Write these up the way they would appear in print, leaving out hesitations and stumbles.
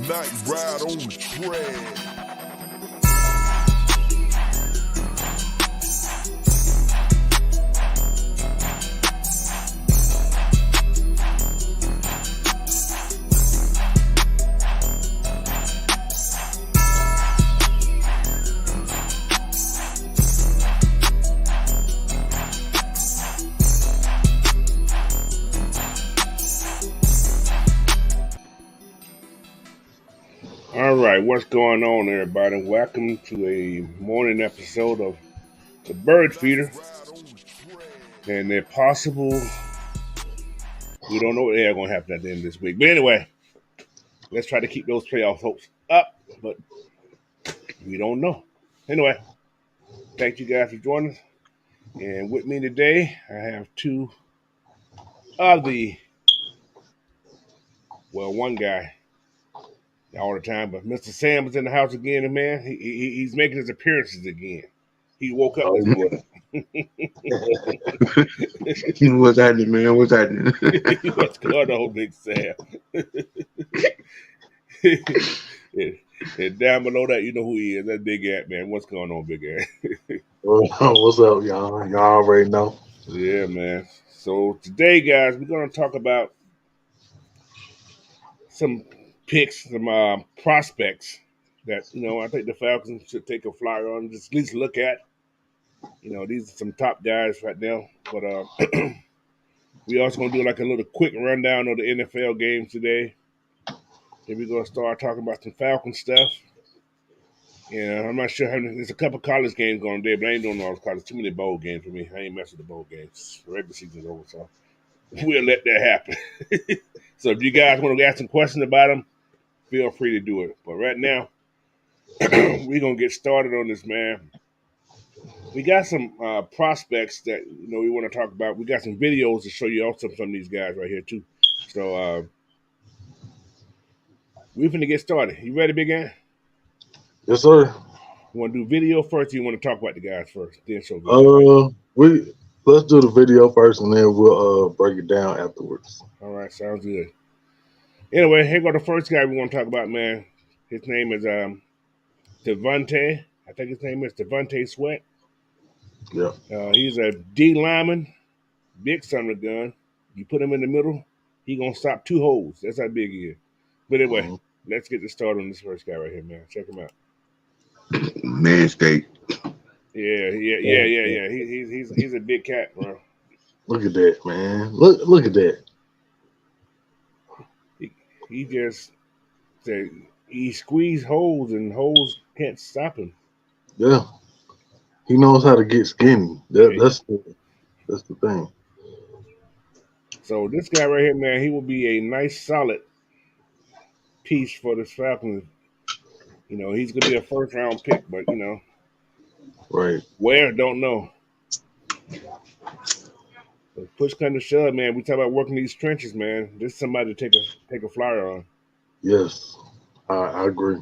Night ride on the track. All right, what's going on, everybody? Welcome to a morning episode of the Bird Feeder. And if possible, we don't know what they're going to happen at the end of this week. But anyway, let's try to keep those playoff hopes up, but we don't know. Anyway, thank you guys for joining us. And with me today, I have two of one guy all the time, but Mr. Sam is in the house again, and man, he's making his appearances again. He woke up this morning. What's happening, man? What's happening? What's going on, Big Sam? And down below that, you know who he is. That's Big Ant, man. What's going on, Big Ant? What's up, y'all? Y'all already know. Yeah, man. So today, guys, we're going to talk about some picks, some prospects that, I think the Falcons should take a flyer on, just at least look at. These are some top guys right now. But we also going to do like a little quick rundown of the NFL games today. Then we're going to start talking about some Falcon stuff. Yeah, I'm not sure how there's a couple college games going today, but I ain't doing all those college. Too many bowl games for me. I ain't messing with the bowl games. The regular season's over, so we'll let that happen. So if you guys want to ask some questions about them, feel free to do it. But right now, we're going to get started on this, man. We got some prospects that we want to talk about. We got some videos to show you also some of these guys right here, too. So we're finna get started. You ready, Big Ant? Yes, sir. You want to do video first, or you want to talk about the guys first? Then show let's do the video first, and then we'll break it down afterwards. All right, sounds good. Anyway, here go the first guy we want to talk about, man. His name is Devontae. I think his name is Devontae Sweat. Yeah. He's a D lineman, big son of a gun. You put him in the middle, he gonna stop two holes. That's how big he is. But anyway, let's get this started on this first guy right here, man. Check him out. Manscaped. Yeah. He's a big cat, bro. Look at that, man. Look at that. He just he squeezed holes and holes can't stop him. Yeah. He knows how to get skinny. That's the thing. So this guy right here, man, he will be a nice solid piece for the Falcons. He's gonna be a first round pick, but right where, don't know. But push come to shove, man. We talk about working these trenches, man. This is somebody to take a flyer on. Yes, I agree.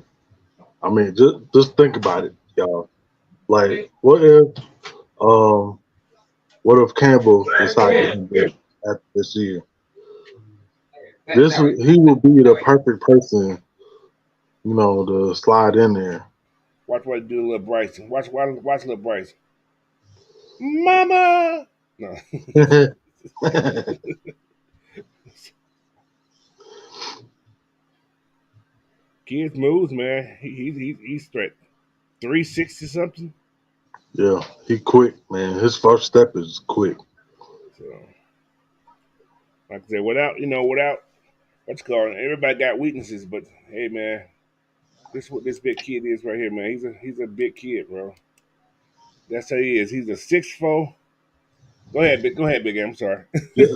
I mean, just think about it, y'all. Like, what if Campbell decided after this year? He will be the perfect person, to slide in there. Watch what I do, little Bryson. Watch little Bryson. Mama. No. Kids moves, man. He's straight 360 something. Yeah, he quick, man. His first step is quick. So, like I said, without what's called, everybody got weaknesses, but hey, man, this is what this big kid is right here, man. He's a big kid, bro. That's how he is. He's a 6'4". Go ahead, Big M. I'm sorry. You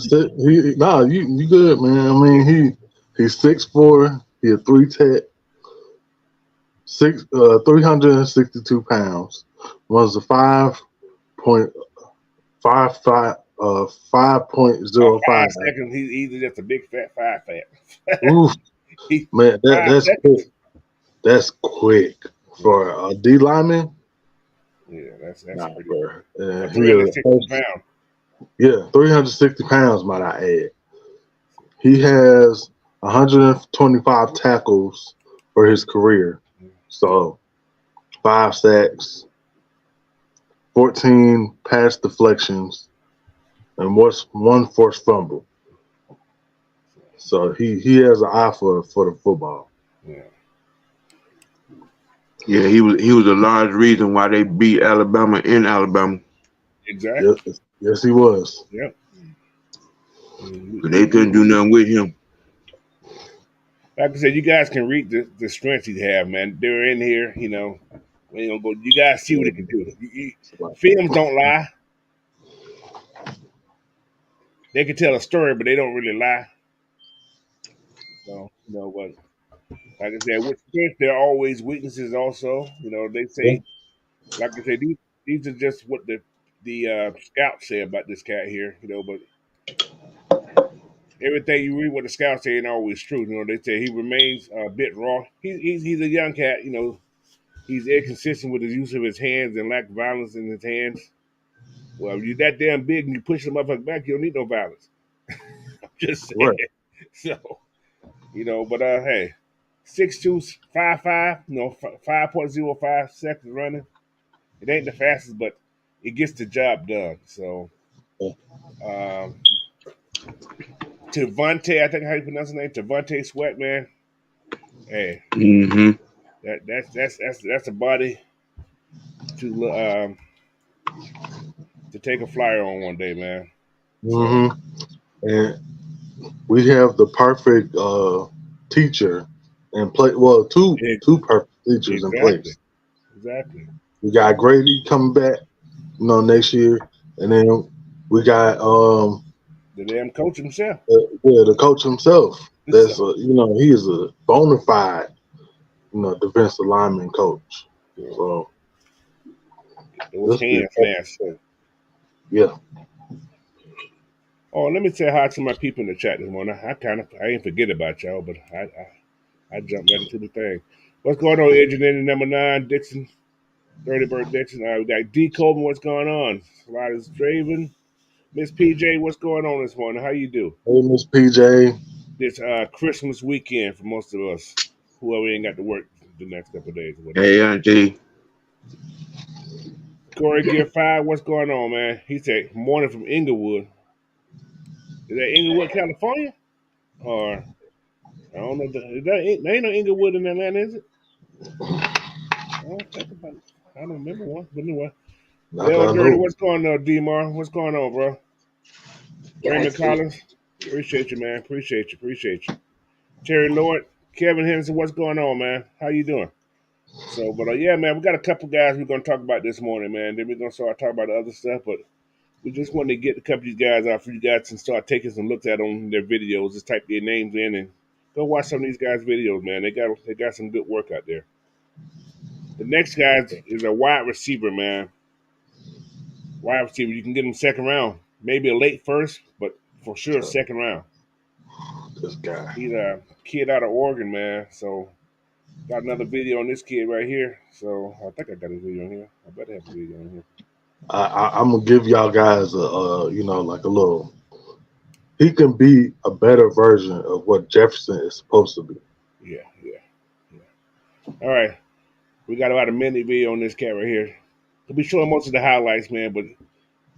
good, man. I mean, he's 6'4". He a 3-tech, 362 pounds. Was a 5.05 5.05 seconds. He's just a big fat 5 Oof, man, that's quick for a D lineman. Yeah, that's pretty good. 360 pounds. Yeah, 360 pounds, might I add. He has 125 tackles for his career. So 5 sacks, 14 pass deflections, and what's 1 forced fumble. So he has an eye for the football. Yeah. Yeah, he was a large reason why they beat Alabama in Alabama. Exactly. Yes, he was. Yep. They couldn't do nothing with him. Like I said, you guys can read the strengths he have, man. They're in here, you know. We ain't gonna go. You guys see what he can do. Films don't lie. They can tell a story, but they don't really lie. So, you know, but like I said, with strength, there are always weaknesses. Also, you know, they Yeah. say, like I said, these are just what the scouts say about this cat here. You know, but everything you read what the scouts say ain't always true. You know, they say he remains a bit raw. He's a young cat. You know, he's inconsistent with his use of his hands and lack violence in his hands. Well, if you're that damn big and you push the motherfucker back, you don't need no violence. I'm just saying. Right. So, you know, but hey, 6'2", 5'5", you know, 5.05 seconds running. It ain't the fastest, but it gets the job done. So, um, Tavante, I think how you pronounce his name, Tavante Sweat, man. Hey, Mm-hmm. that's a body to to take a flyer on one day, man. So hmm And we have the perfect teacher in play. Well, two perfect teachers in exactly, place. exactly. We got Grady coming back, next year, and then we got The damn coach himself. the coach himself. So, That's he is a bona fide defensive lineman coach. So it was this be hands last. So, yeah. oh, let me say hi to my people in the chat this morning. I ain't forget about y'all, but I jumped right into the thing. What's going on, engineer number 9, Dixon, 30 Bird Dixon? We got D Coleman. What's going on? Sliders Draven, Miss PJ. What's going on this morning? How you do? Hey, Miss PJ. This Christmas weekend for most of us, whoever ain't got to work the next couple of days or whatever. Hey, Auntie. Corey Gear 5, what's going on, man? He said morning from Inglewood. Is that Inglewood, California? Or I don't know. There ain't no Inglewood in Atlanta, is it? I don't think about it. I don't remember one. But anyway. Not that Dale I Dirty, know. what's going on, D-Mar? What's going on, bro? Raymond Collins, appreciate you, man. Appreciate you. Terry Lord, Kevin Henderson, what's going on, man? How you doing? So, but yeah, man, we got a couple guys we're gonna talk about this morning, man. Then we're gonna start talking about the other stuff, but we just wanted to get a couple of these guys out for you guys and start taking some looks at on their videos. Just type their names in and go watch some of these guys' videos, man. They got some good work out there. The next guy is a wide receiver, man. Wide receiver, you can get him second round, maybe a late first, but for sure second round. This guy. He's a kid out of Oregon, man. So got another video on this kid right here. So I think I got his video on here. I better have a video on here. I'm gonna give y'all guys like a little. He can be a better version of what Jefferson is supposed to be. Yeah. All right, we got about a minute video on this cat right here. We'll be showing most of the highlights, man. But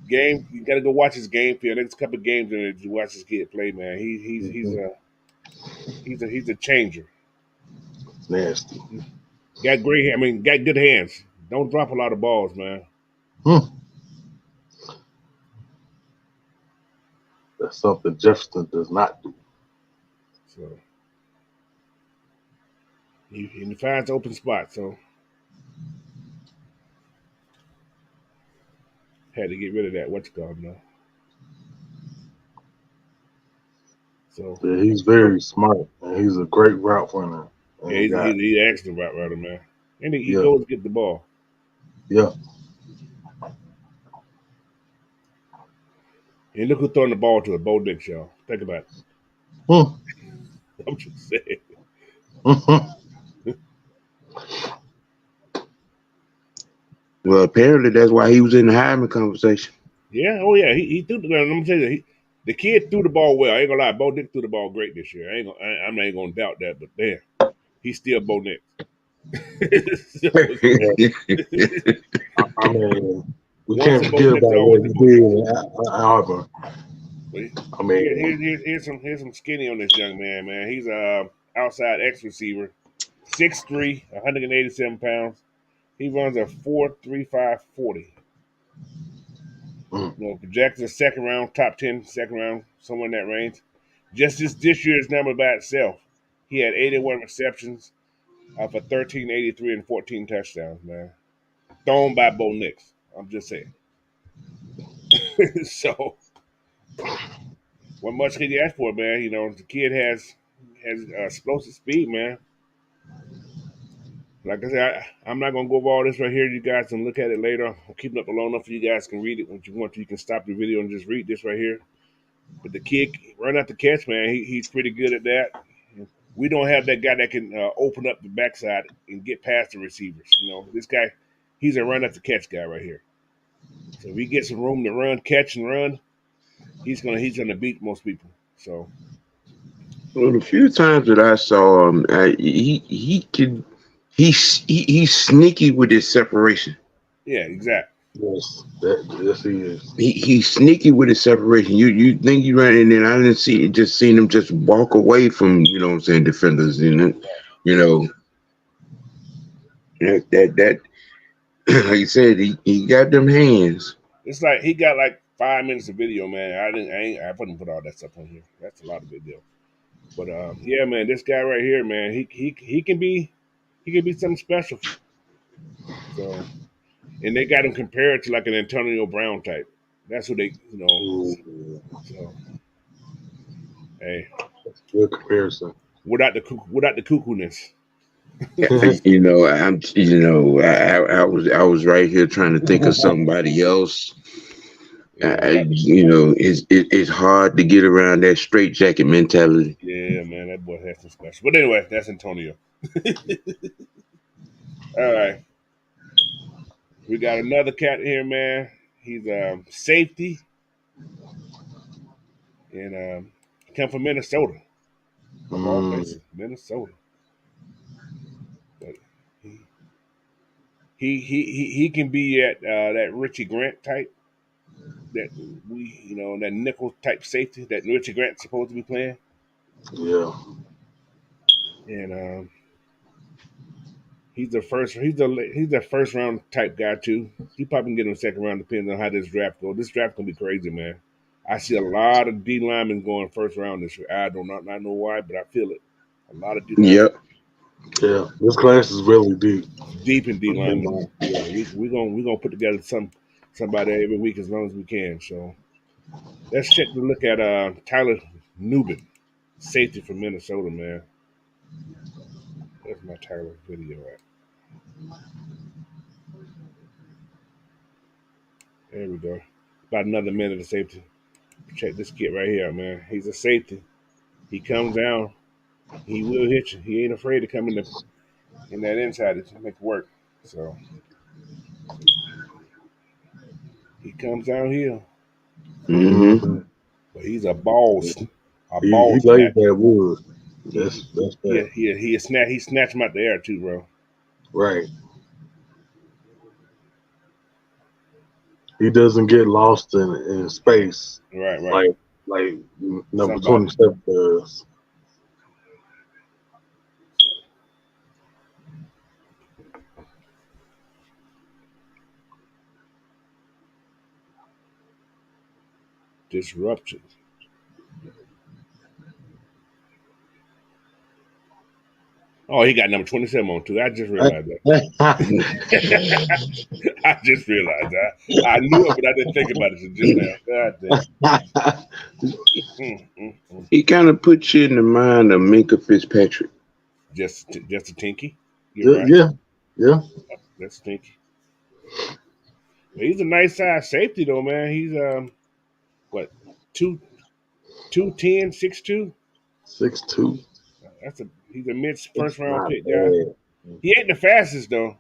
game, you got to go watch his game film. There's a couple of games in it to watch this kid play, man. He's a changer. Nasty. Got great. I mean, got good hands. Don't drop a lot of balls, man. That's something Jefferson does not do. So he finds open spots. So had to get rid of that. What's called now. So Yeah, he's very smart and he's a great route runner. yeah, And he's excellent route runner, man. And he yeah, goes to get the ball. yeah. And look who's throwing the ball to a Bo Nix, y'all. Think about it. Hmm. I'm just saying. Well, apparently that's why he was in the Heisman conversation. Yeah, oh yeah, he threw the. Let me tell you, the kid threw the ball well. I ain't gonna lie, Bo Nix threw the ball great this year. I'm not even gonna doubt that, but damn, He's still Bo Nix. I mean, we Once can't a Bo forget Nix, about always what a he Bo did Nix. in Auburn. I mean, Here's some skinny on this young man, man. He's a outside X receiver, 6'3", 187 pounds. He runs a 4.35 40. mm, You know, projected a second round, top 10, second round, somewhere in that range. Just this year's number by itself, he had 81 receptions for 1383 and 14 touchdowns, man. Thrown by Bo Nix. I'm just saying. So, what much can you ask for, man? You know, the kid has explosive speed, man. Like I said, I'm not gonna go over all this right here. You guys can look at it later. I'm keeping up long enough for you guys can read it. When you want to, you can stop the video and just read this right here. But the kid run out the catch, man. He's pretty good at that. We don't have that guy that can open up the backside and get past the receivers. You know, this guy, he's a run at the catch guy right here. So if he gets some room to run, catch and run, he's gonna beat most people. So Well, the few times that I saw him, he's sneaky with his separation. yeah, exactly. yes, he is. He's sneaky with his separation. You think you run, and then I didn't seen him just walk away from, you know what I'm saying, defenders, you know that like you said, he got them hands. It's like he got like 5 minutes of video, man. I wouldn't put all that stuff on here. That's a lot of video. But yeah, man, this guy right here, man, he can be something special. So, and they got him compared to like an Antonio Brown type. That's what they, you know. Ooh, So, hey, good comparison. without the cuckoo-ness. You know, I was right here trying to think of somebody else. Yeah, without the You know, it's hard to get around that straight jacket mentality. yeah, man, that boy has some special. But anyway, that's Antonio. All right, we got another cat here, man. He's safety and come from Minnesota, of all Mm, places, Minnesota. But he can be at that Richie Grant type, that that nickel type safety that Richie Grant's supposed to be playing, yeah, and he's a first round type guy too. He probably can get him second round depending on how this draft goes. This draft gonna be crazy, man. I see a lot of D linemen going first round this year. I do not know why, but I feel it. A lot of D linemen Yep. yeah. This class is really deep. deep in D linemen. Yeah, we gonna put together somebody every week as long as we can. So let's check to look at Tyler Nubin, safety from Minnesota, man. Where's my Tyler video at? There we go. About another minute of safety. Check this kid right here, man. He's a safety. He comes down. He will hit you. He ain't afraid to come in that inside to make it work. So he comes down here, Hmm. Mm, but he's a he ball laid snatcher. that wood. He That's that. he snatched him out the air too, bro. Right. He doesn't get lost in space Right. like number Somebody 27 does. disruption. Oh, he got number 27 on too. I just realized that. I just realized that. I knew it, but I didn't think about it just now. God damn. Mm. He kind of puts you in the mind of Minka Fitzpatrick. Just a tinky. You're yeah, right. yeah, yeah. That's a tinky. But he's a nice size safety though, man. He's what two 210, 6'2"? 6'2". He's a mid It's first round not pick guy. bad. He ain't the fastest though,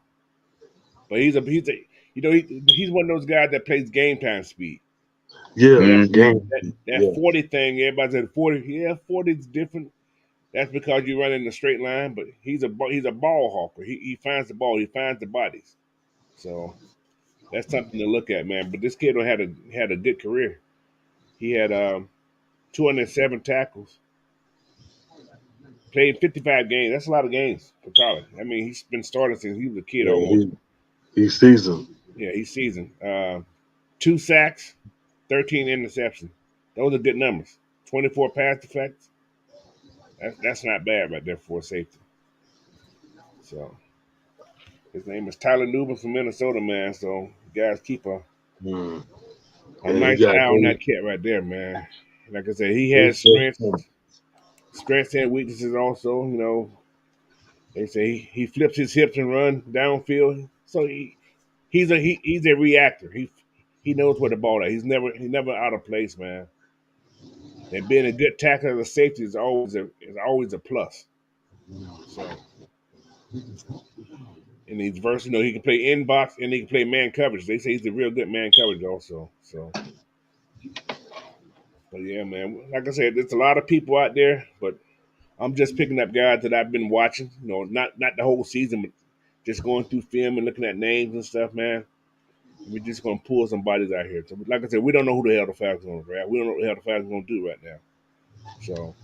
but he's one of those guys that plays game time speed. Yeah, That Hmm. game. that Yeah, 40 thing, everybody said 40. Yeah, 40 is different. That's because you run in a straight line, but he's a ball hawker. He finds the ball, he finds the bodies. So that's something to look at, man. But this kid had a good career. He had 207 tackles, played 55 games. That's a lot of games for college. I mean, he's been starting since he was a kid almost. He's seasoned. Yeah, he's seasoned. 2 sacks, 13 interceptions. Those are good numbers. 24 pass deflects. That's not bad right there for a safety. So his name is Tyler Newman from Minnesota, man. So you guys keep a Mm. nice eye on that cat right there, man. Like I said, he has strengths and weaknesses also. You know, they say he flips his hips and run downfield. So he's a reactor. He knows where the ball is. He's never out of place, man. And being a good tackler as a safety is always a plus. So and he's versatile. You know, he can play in box and he can play man coverage. They say he's a real good man coverage also. So, but yeah, man. Like I said, there's a lot of people out there, but I'm just picking up guys that I've been watching. You know, not the whole season, but just going through film and looking at names and stuff, man. And we're just gonna pull some bodies out here. So, like I said, we don't know who the hell the Falcons are gonna draft. We don't know what the hell the Falcons are gonna do right now. So,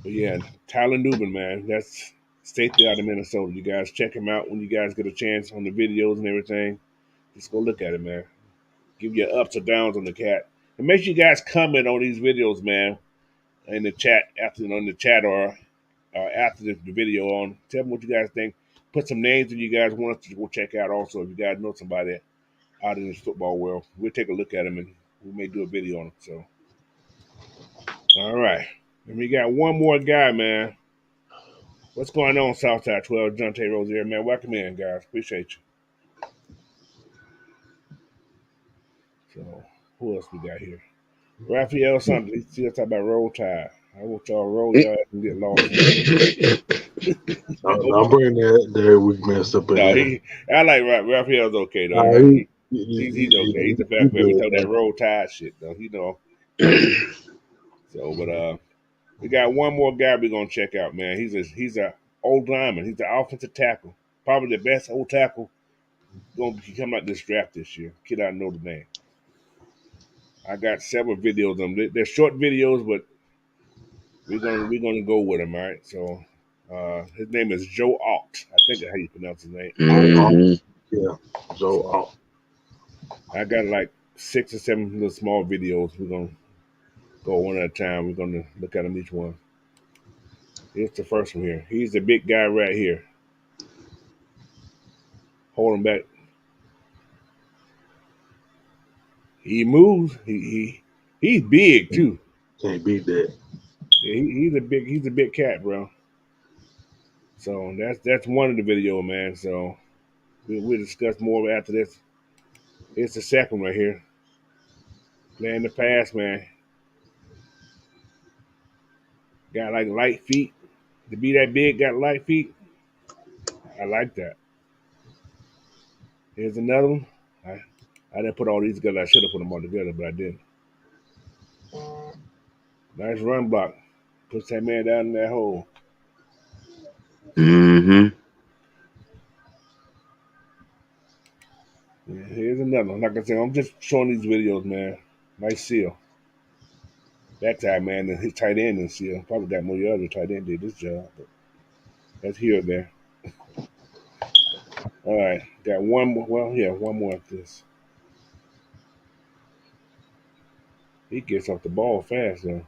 but yeah, Tyler Newman, man, that's safety out of Minnesota. You guys check him out when you guys get a chance on the videos and everything. Just go look at it, man. Give you ups or downs on the cat. And make sure you guys comment on these videos, man, in the chat or after the video on. Tell me what you guys think. Put some names that you guys want us to go check out also. If you guys know somebody out in this football world, we'll take a look at them and we may do a video on them. So, all right. And we got one more guy, man. What's going on, Southside 12? John T. Rose here, man. Welcome in, guys. Appreciate you. So, who else we got here? Raphael something. He's still talking about roll tide. I want y'all to roll y'all and get lost. I'm bringing that weak man stuff in there. I like Raphael's okay, though. He's okay. He's a fact man. We talk that roll tide shit, though. You know. So, but we got one more guy we're gonna check out, man. He's a old lineman. He's an offensive tackle, probably the best old tackle going to come out this draft this year. Kid out of Notre Dame. I got several videos of them. They're short videos, but we're gonna go with him, all right? So his name is Joe Alt. I think that's how you pronounce his name. Mm-hmm. Yeah, Joe Alt. I got like 6 or 7 little small videos. We're gonna go one at a time. We're gonna look at them each one. Here's the first one here. He's the big guy right here. Hold him back. He moves. He's big too. Can't beat that. Yeah, he's a big cat, bro. So that's one of the video, man. So we'll discuss more after this. Here's the second right here. Playing the pass, man. Got like light feet. To be that big, got light feet. I like that. Here's another one. I didn't put all these together. I should have put them all together, but I didn't. Nice run block. Puts that man down in that hole. Mm-hmm. Yeah, here's another one. Like I said, I'm just showing these videos, man. Nice seal. That time, man, his tight end didn't seal. Probably got more other tight end did this job, but that's here or there. All right, got one more. Well, yeah, one more of this. He gets off the ball fast, though.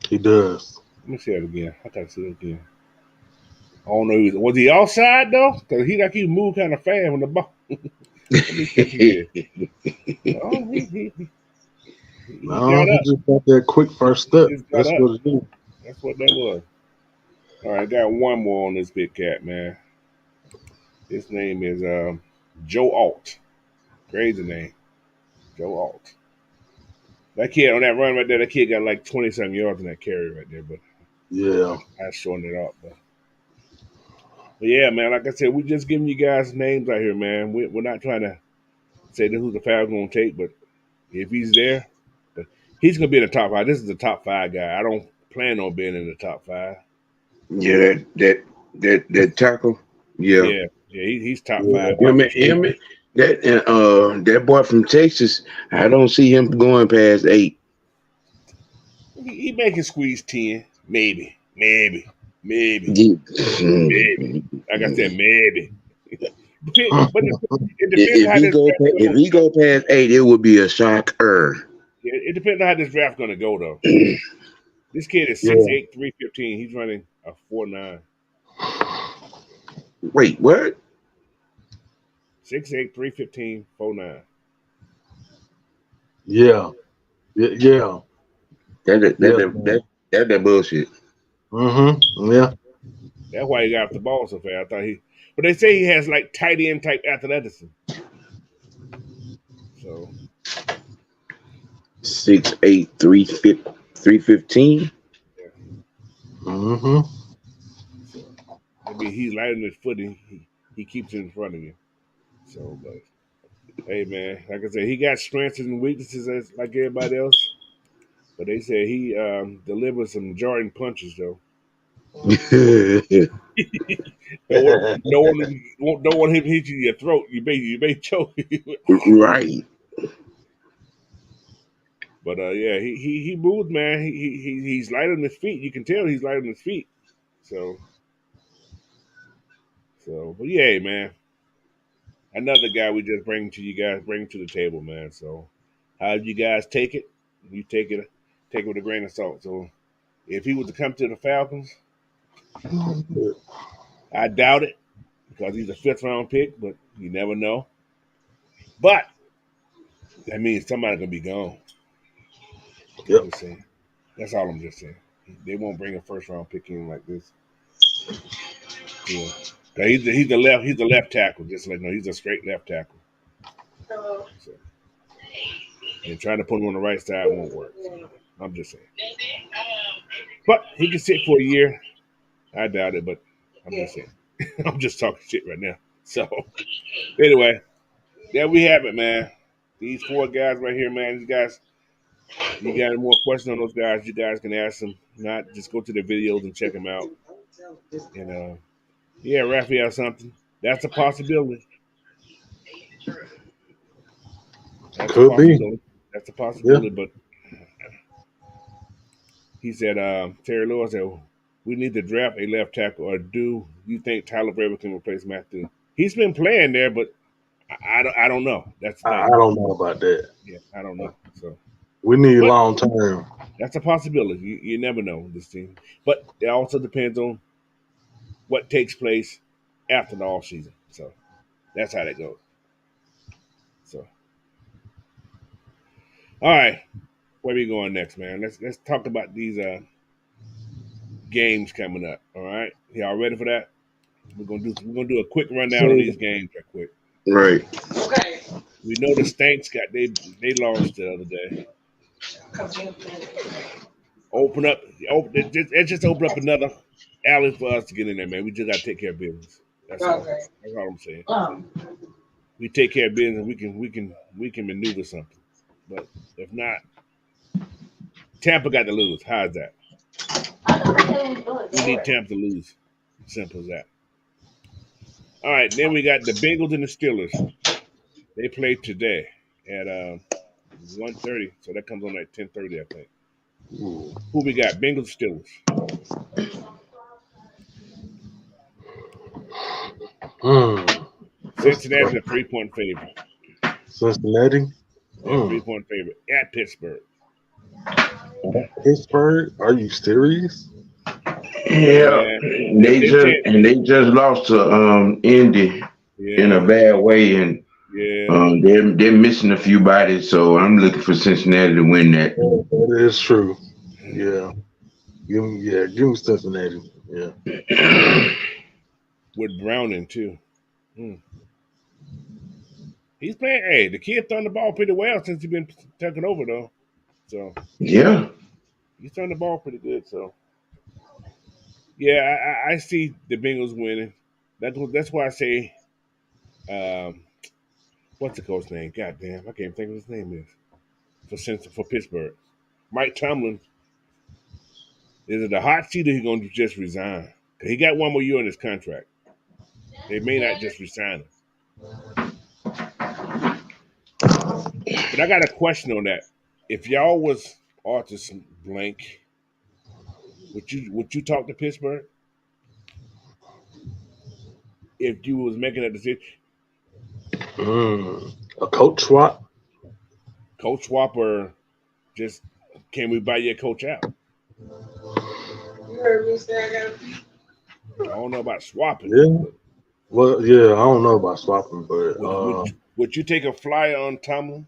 He does. Let me see it again. I gotta see it again. I don't know. Was he offside though? Because he moved kind of fast on the ball. Let me see if he did. Oh, he got up. He just got that quick first step. That's up. what it is. That's what that was. All right, got one more on this big cat, man. His name is Joe Alt. Crazy name. Joe Alt. That kid on that run right there, that kid got like 20-something yards in that carry right there, but yeah, I shortened it up. But yeah, man, like I said, we're just giving you guys names out here, man. We're not trying to say who the Falcons going to take, but if he's there, but he's going to be in the top 5. This is the top 5 guy. plan on being in the top 5. Yeah, that tackle. Yeah. Yeah, he's top Yeah. 5 Him, for sure. him, that boy from Texas. I don't see him going past 8. He making squeeze 10, maybe. Yeah. Like I said, maybe. But it depends on If how he this go draft if goes. he go past 8, it would be a shocker. It depends on how this draft going to go, though. This kid is Yeah. 6'8", 315. He's running a 4.9. Wait, what? 6'8", 315, 4.9. Yeah. Yeah. Yeah. That that Yeah. that that, that bullshit. Yeah. That's why he got off the ball so fast. But they say he has like tight end type athleticism. So 6'8", 315. yeah. Mm-hmm. So maybe he's light on his foot and he keeps it in front of you. So, but hey, man, like I said, he got strengths and weaknesses as like everybody else. But they say he delivers some jarring punches though. Don't want him to hit you in your throat. You may choke. Right. But yeah, he moves, man. He's light on his feet. You can tell he's light on his feet. So but yeah, man. Another guy we just bring to the table, man. So how you guys take it? You take it with a grain of salt. So if he was to come to the Falcons, I doubt it because he's a 5th-round pick, but you never know. But that means somebody gonna be gone. I'm Yep. just saying. That's all I'm just saying. They won't bring a 1st-round pick in like this. Yeah. 'Cause he's a left tackle, just like no, he's a straight left tackle. So, and trying to put him on the right side won't work. So, I'm just saying. But he can sit for a year. I doubt it, but I'm just saying. I'm just talking shit right now. So anyway, there we have it, man. These 4 guys right here, man. These guys, you got any more questions on those guys, you guys can ask them. Not just go to the videos and check them out. And yeah, Raphael something. That's a possibility. That's a Could be. possibility. That's a Yeah. possibility. But he said, Terry Lewis said, we need to draft a left tackle, or do you think Tyler Braver can replace Matthew? He's been playing there, but I don't know. That's the I thing. don't know about that. Yeah, I don't know. So, We need but long term. that's a possibility. You never know with this team. But it also depends on what takes place after the off season. So that's how that goes. So, all right, where we going next, man? Let's talk about these games coming up. All right, y'all ready for that? We're gonna do a quick rundown of So these games real quick. Right. We know the Stanks they lost the other day. It just open up another alley for us to get in there, man. We just gotta take care of business. That's all. That's all I'm saying. We take care of business, we can maneuver something. But if not, Tampa got to lose. How's that? We need Tampa to lose. Simple as that. All right, then we got the Bengals and the Steelers. They play today at 1:30, so that comes on at 10:30, I think. Who we got? Bengals, Steelers. Cincinnati's a 3-point favorite. Cincinnati. They're a 3-point favorite at Pittsburgh. Pittsburgh. Are you serious? Yeah, Yeah, man. They said, they just lost to Indy in a yeah, bad way, and yeah. they're missing a few bodies. So I'm looking for Cincinnati to win that. That is true. Yeah. Give me Cincinnati. Yeah. With Browning too. Hmm. He's playing. Hey, the kid throwing the ball pretty well since he's been taking over though. So Yeah, he's throwing the ball pretty good. So yeah, I see the Bengals winning. That's why I say, um, what's the coach name? God damn, I can't think of his name is for Pittsburgh. Mike Tomlin. Is it a hot seat or he going to just resign? 'Cause he got one more year on his contract. They may not just resign him. But I got a question on that. If y'all was Artis Blank, would you talk to Pittsburgh if you was making that decision? A coach swap? Coach swap or just can we buy your coach out? You heard me say I got I don't know about swapping. Yeah. Well, yeah, I don't know about swapping, but Would you take a flyer on Tomlin?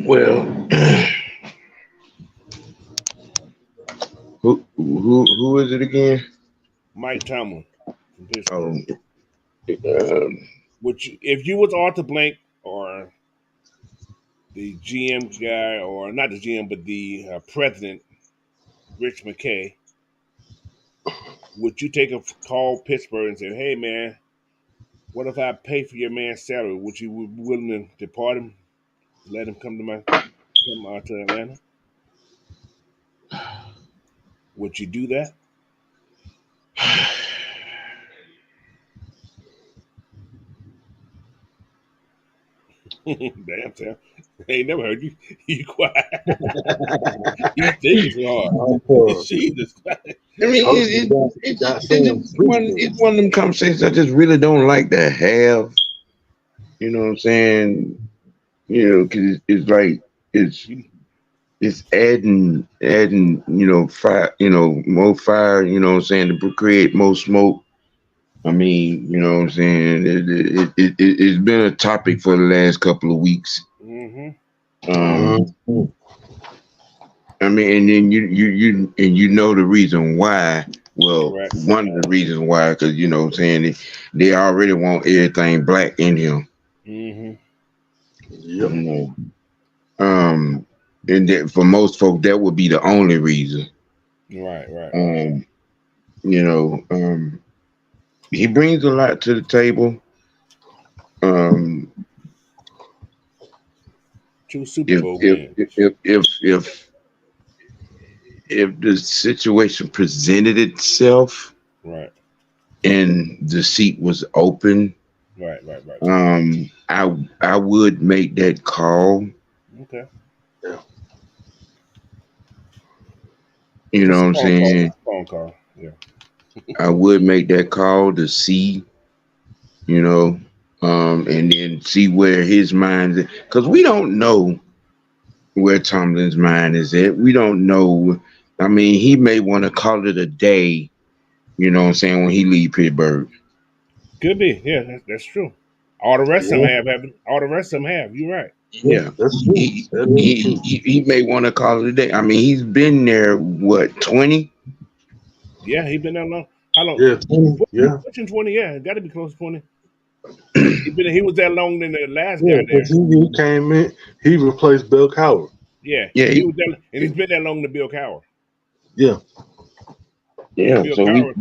Well, who is it again? Mike Tomlin from Pittsburgh. Um, Would you, if you was Arthur Blank or the GM guy, or not the GM, but the president, Rich McKay, would you take a call Pittsburgh and say, "Hey, man, what if I pay for your man's salary? Would you be willing to depart him, let him come to Atlanta? Would you do that?" Damn, Sam. I ain't never heard you. You quiet. You thinking so hard. Jesus Christ. I mean, it's one of them conversations I just really don't like to have. You know what I'm saying? You know, because it's like it's adding, fire, more fire. You know what I'm saying, to create more smoke. I mean, you know what I'm saying? It's been a topic for the last couple of weeks. Mm-hmm. I mean, and then you know the reason why. Well, Correct. one of the reasons why, because you know what I'm saying, they already want everything black in him. Mm-hmm. Yep. You know, and that for most folk that would be the only reason. Right. You know, he brings a lot to the table. Two Super Bowl wins. If the situation presented itself Right. and the seat was open, Right. I would make that call. Okay. Yeah. You know what I'm saying? Phone call. Yeah. I would make that call to see, and then see where his mind is, because we don't know where Tomlin's mind is at. We don't know. I mean, he may want to call it a day, you know what I'm saying, when he leave Pittsburgh. Could be. Yeah, that's true. All the rest of them have. All the rest of them have. You're right. Yeah, that's true. He may want to call it a day. I mean, he's been there, what, 20? Yeah, he been there long. How long? Yeah, 20. Yeah. Pushing 20. Yeah, got to be close to 20. He was that long than the last Yeah, guy there. he came in. He replaced Bill Cowher. Yeah. He was there, and he's been that long to Bill Cowher. Yeah. Yeah. Bill So Cowher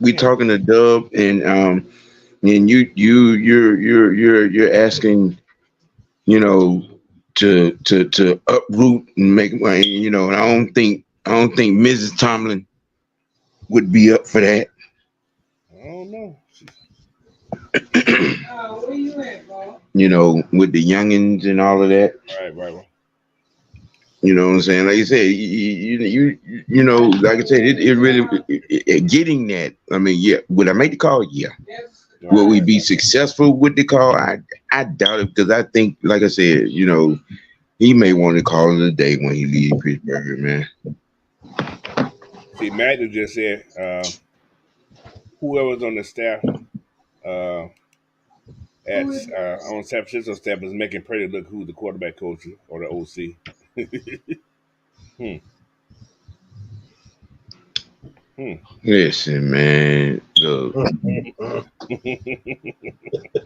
we talking to Dub, and you're asking, to uproot and make, and I don't think Mrs. Tomlin would be up for that. I don't know. where you at, bro? With the youngins and all of that. Right. You know what I'm saying? Like you said, like I said, it really getting that. I mean, yeah. Would I make the call? Yeah. Will we be successful with the call? I doubt it, because I think, like I said, he may want to call it a day when he leaves Pittsburgh, man. See, Matthew just said whoever's on the staff on San Francisco staff is making Purdy look who the quarterback coach is, or the OC. Listen, man, look,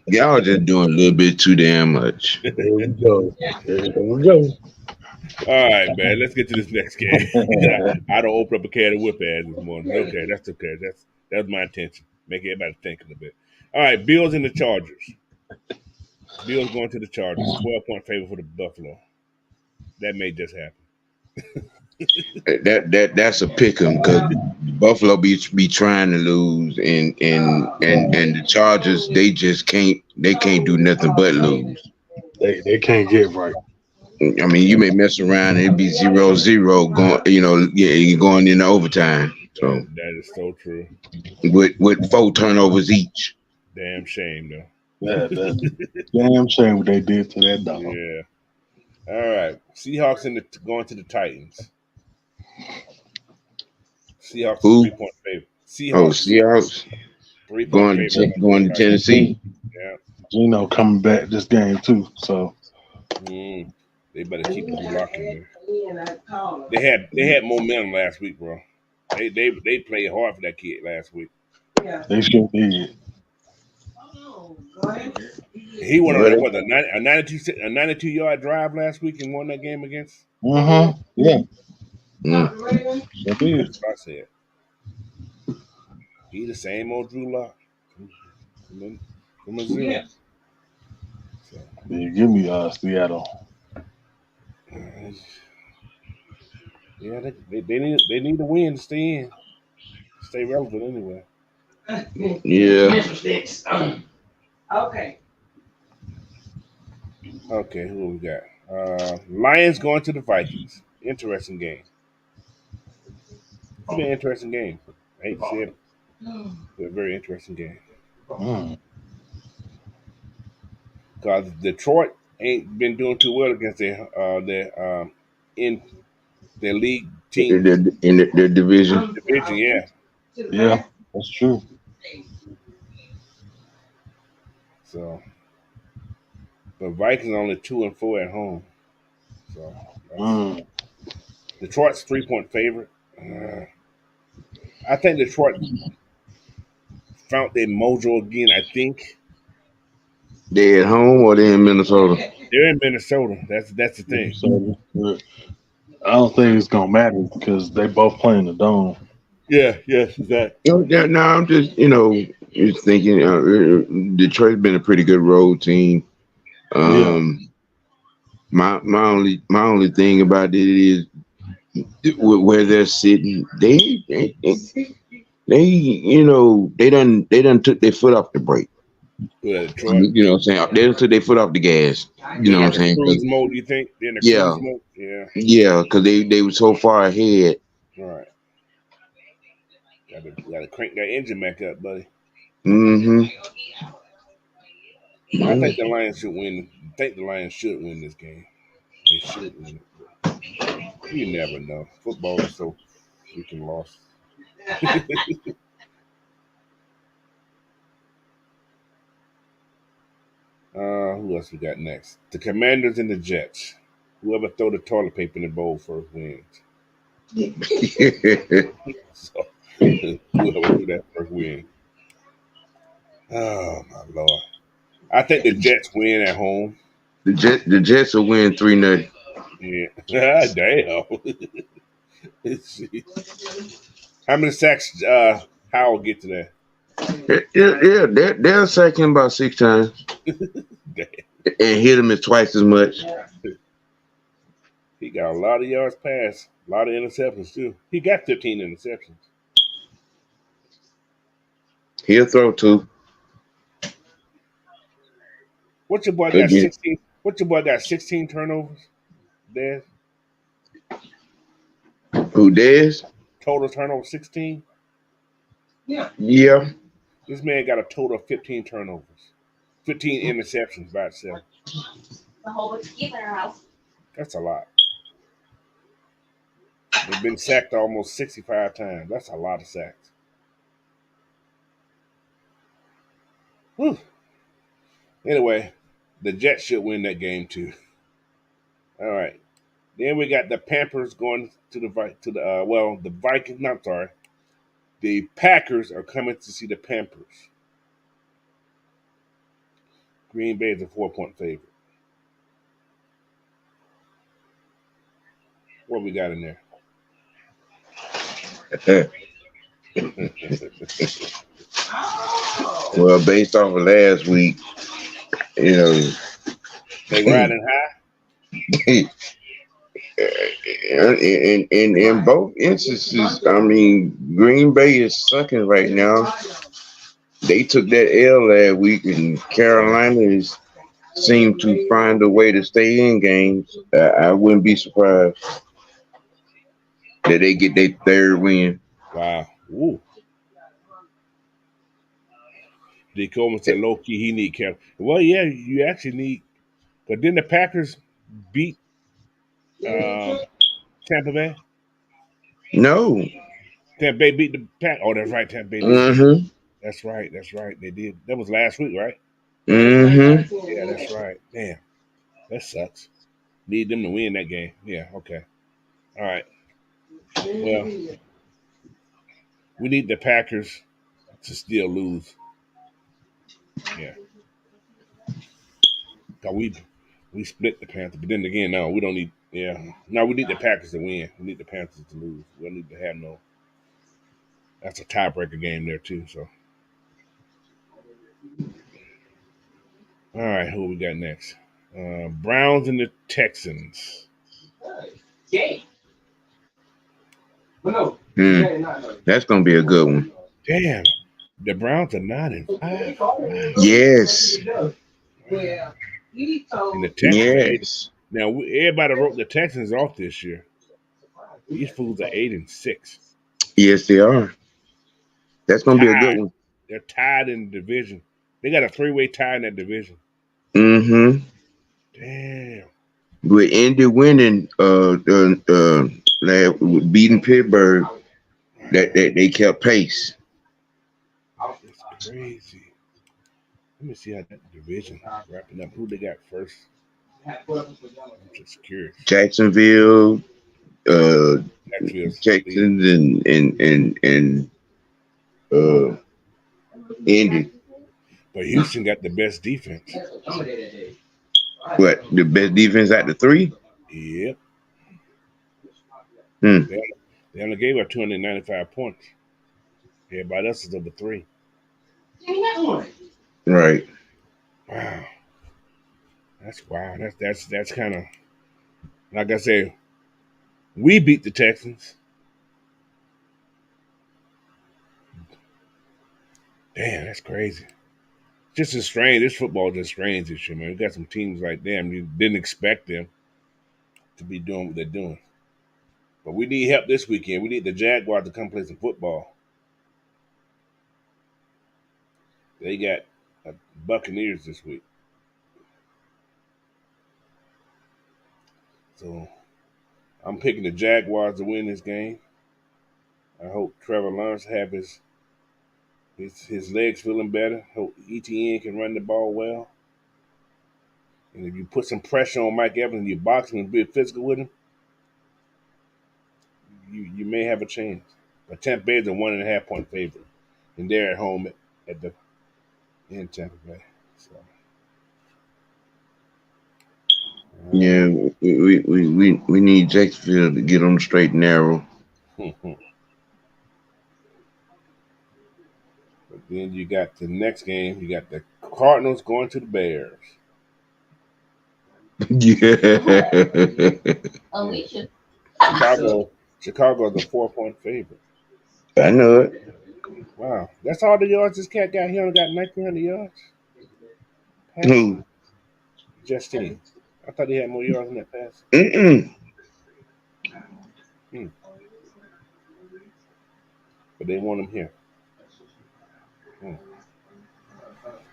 y'all just doing a little bit too damn much. There we go. All right, man. Let's get to this next game. I don't open up a can of whip ass this morning. Okay, that's okay. That's my intention. Make everybody think a little bit. All right, Bills and the Chargers. Bills going to the Chargers. 12-point favorite for the Buffalo. That may just happen. That's a pick 'em because Buffalo be trying to lose, and the Chargers they can't do nothing but lose. They can't get right. I mean, you may mess around and it be 0-0 going, you're going into overtime. So That is so true. with 4 turnovers each. Damn shame though. That's damn shame what they did to that dog. Yeah. All right. Seahawks going to the Titans. Seahawks Who? 3-point favorite. Oh, Seahawks Seahawks 3-point favorite. going to Tennessee. Yeah. Gino coming back this game too. So They better keep Drew Lock in there. They had momentum last week, bro. They played hard for that kid last week. they sure did. He went on a 92-yard drive last week and won that game against. Yeah. Mm. Sure did. That's what I said. He the same old Drew Lock from Missouri. Yeah. So, Yeah, give me Seattle. yeah, they need to win to stay relevant anyway. Yeah. Okay. Okay, who we got? Lions going to the Vikings. Interesting game. It's been an interesting game. I hate to say it, but a very interesting game. Because Detroit ain't been doing too well against their in their league team In their division. division. Yeah, that's true. So, but Vikings are only 2-4 at home. So Detroit's 3-point favorite. I think Detroit found their mojo again. I think They at home or they in Minnesota? they're in Minnesota. That's the thing. So I don't think it's gonna matter because they both playing the dome. Yeah, yes, exactly. No, I'm just just thinking. Detroit's been a pretty good road team. My only thing about it is where they're sitting. They done took their foot off the brake. Yeah, Detroit. You know what I'm saying? They done took their foot off the gas. You know what I'm saying? Cruise mode, you think? They're in the cruise mode? Yeah. Yeah, because they were so far ahead. All right. Gotta crank that engine back up, buddy. Mm-hmm. I think the Lions should win. I think the Lions should win this game. They should win it. You never know. Football is so freaking lost. Who else we got next? The Commanders and the Jets. Whoever throw the toilet paper in the bowl first wins. So whoever do that first win. Oh my Lord! I think the Jets win at home. The Jets will win 3-0. Yeah. Damn. Let's see. How many sacks Howell get today? Yeah, they'll sack him about 6 times Damn. and hit him twice as much. He got a lot of yards passed, a lot of interceptions too. He got 15 interceptions. He'll throw 2. What your boy got 16? What your boy got 16 turnovers? There, Who Dez? total turnover 16. Yeah. This man got a total of 15 turnovers, 15 interceptions by itself. The whole bunch of kids in our house. That's a lot. They've been sacked almost 65 times. That's a lot of sacks. Whew. Anyway, the Jets should win that game too. All right. Then we got the Panthers going to the Vikings. No, I'm sorry. The Packers are coming to see the Panthers. Green Bay is a 4-point favorite. What we got in there? Well, based off of last week, They riding high. in both instances, I mean, Green Bay is sucking right now. They took that L last week, and Carolina is seem to find a way to stay in games. I wouldn't be surprised that they get their third win. Wow. Ooh. D. Coleman said low key he need Carolina. Well, yeah, you actually need. But then the Packers beat Tampa Bay. No. Tampa Bay beat the Pack. Oh, that's right. Tampa Bay did beat. Mm-hmm. That's right. That's right. They did. That was last week, right? Mm-hmm. Yeah, that's right. Damn, that sucks. Need them to win that game. Yeah. Okay. All right. Well, we need the Packers to still lose. Yeah. 'Cause we split the Panthers, but then again, no, we don't need. Yeah. No, we need the Packers to win. We need the Panthers to lose. We don't need to have no. That's a tiebreaker game there too. So. All right, who we got next? Browns and the Texans. That's gonna be a good one. Damn, the Browns are 9-5. Wow. Yes. And the Texans are 8. Yes. Now everybody wrote the Texans off this year. These fools are 8-6. Yes, they are. That's gonna be a good Tied. one. They're tied in the division. They got a 3-way tie in that division. Mm-hmm. Damn. With Indy winning, beating Pittsburgh, that they kept pace. It's crazy. Let me see how that division wrapping up. Who they got first? I'm just curious. Jacksonville, Jacksonville's leading. Texans, and Indy. But Houston got the best defense. What, the best defense at the 3? Yep. Hmm. They only gave up 295 points. Everybody else is over 3. Right. Wow. That's wow. That's kind of like I said. We beat the Texans. Damn, that's crazy. Just as strange. This football is just strange this year, man. We got some teams like them. You didn't expect them to be doing what they're doing. But we need help this weekend. We need the Jaguars to come play some football. They got Buccaneers this week. So I'm picking the Jaguars to win this game. I hope Trevor Lawrence have his legs feeling better. Hope ETN can run the ball well. And if you put some pressure on Mike Evans and you box him and be physical with him, you may have a chance. But Tampa Bay is a 1.5 point favorite. And they're at home in Tampa Bay. So Yeah, we need Jacksonville to get on the straight and narrow. but then you got the next game, you got the Cardinals going to the Bears. Yeah. Alicia. Chicago's a 4 point favorite. I know it. Wow. That's all the yards this cat got. He only got 1,900 yards. Who? Justine. I thought he had more yards in that pass. Mm-mm. But they want him here.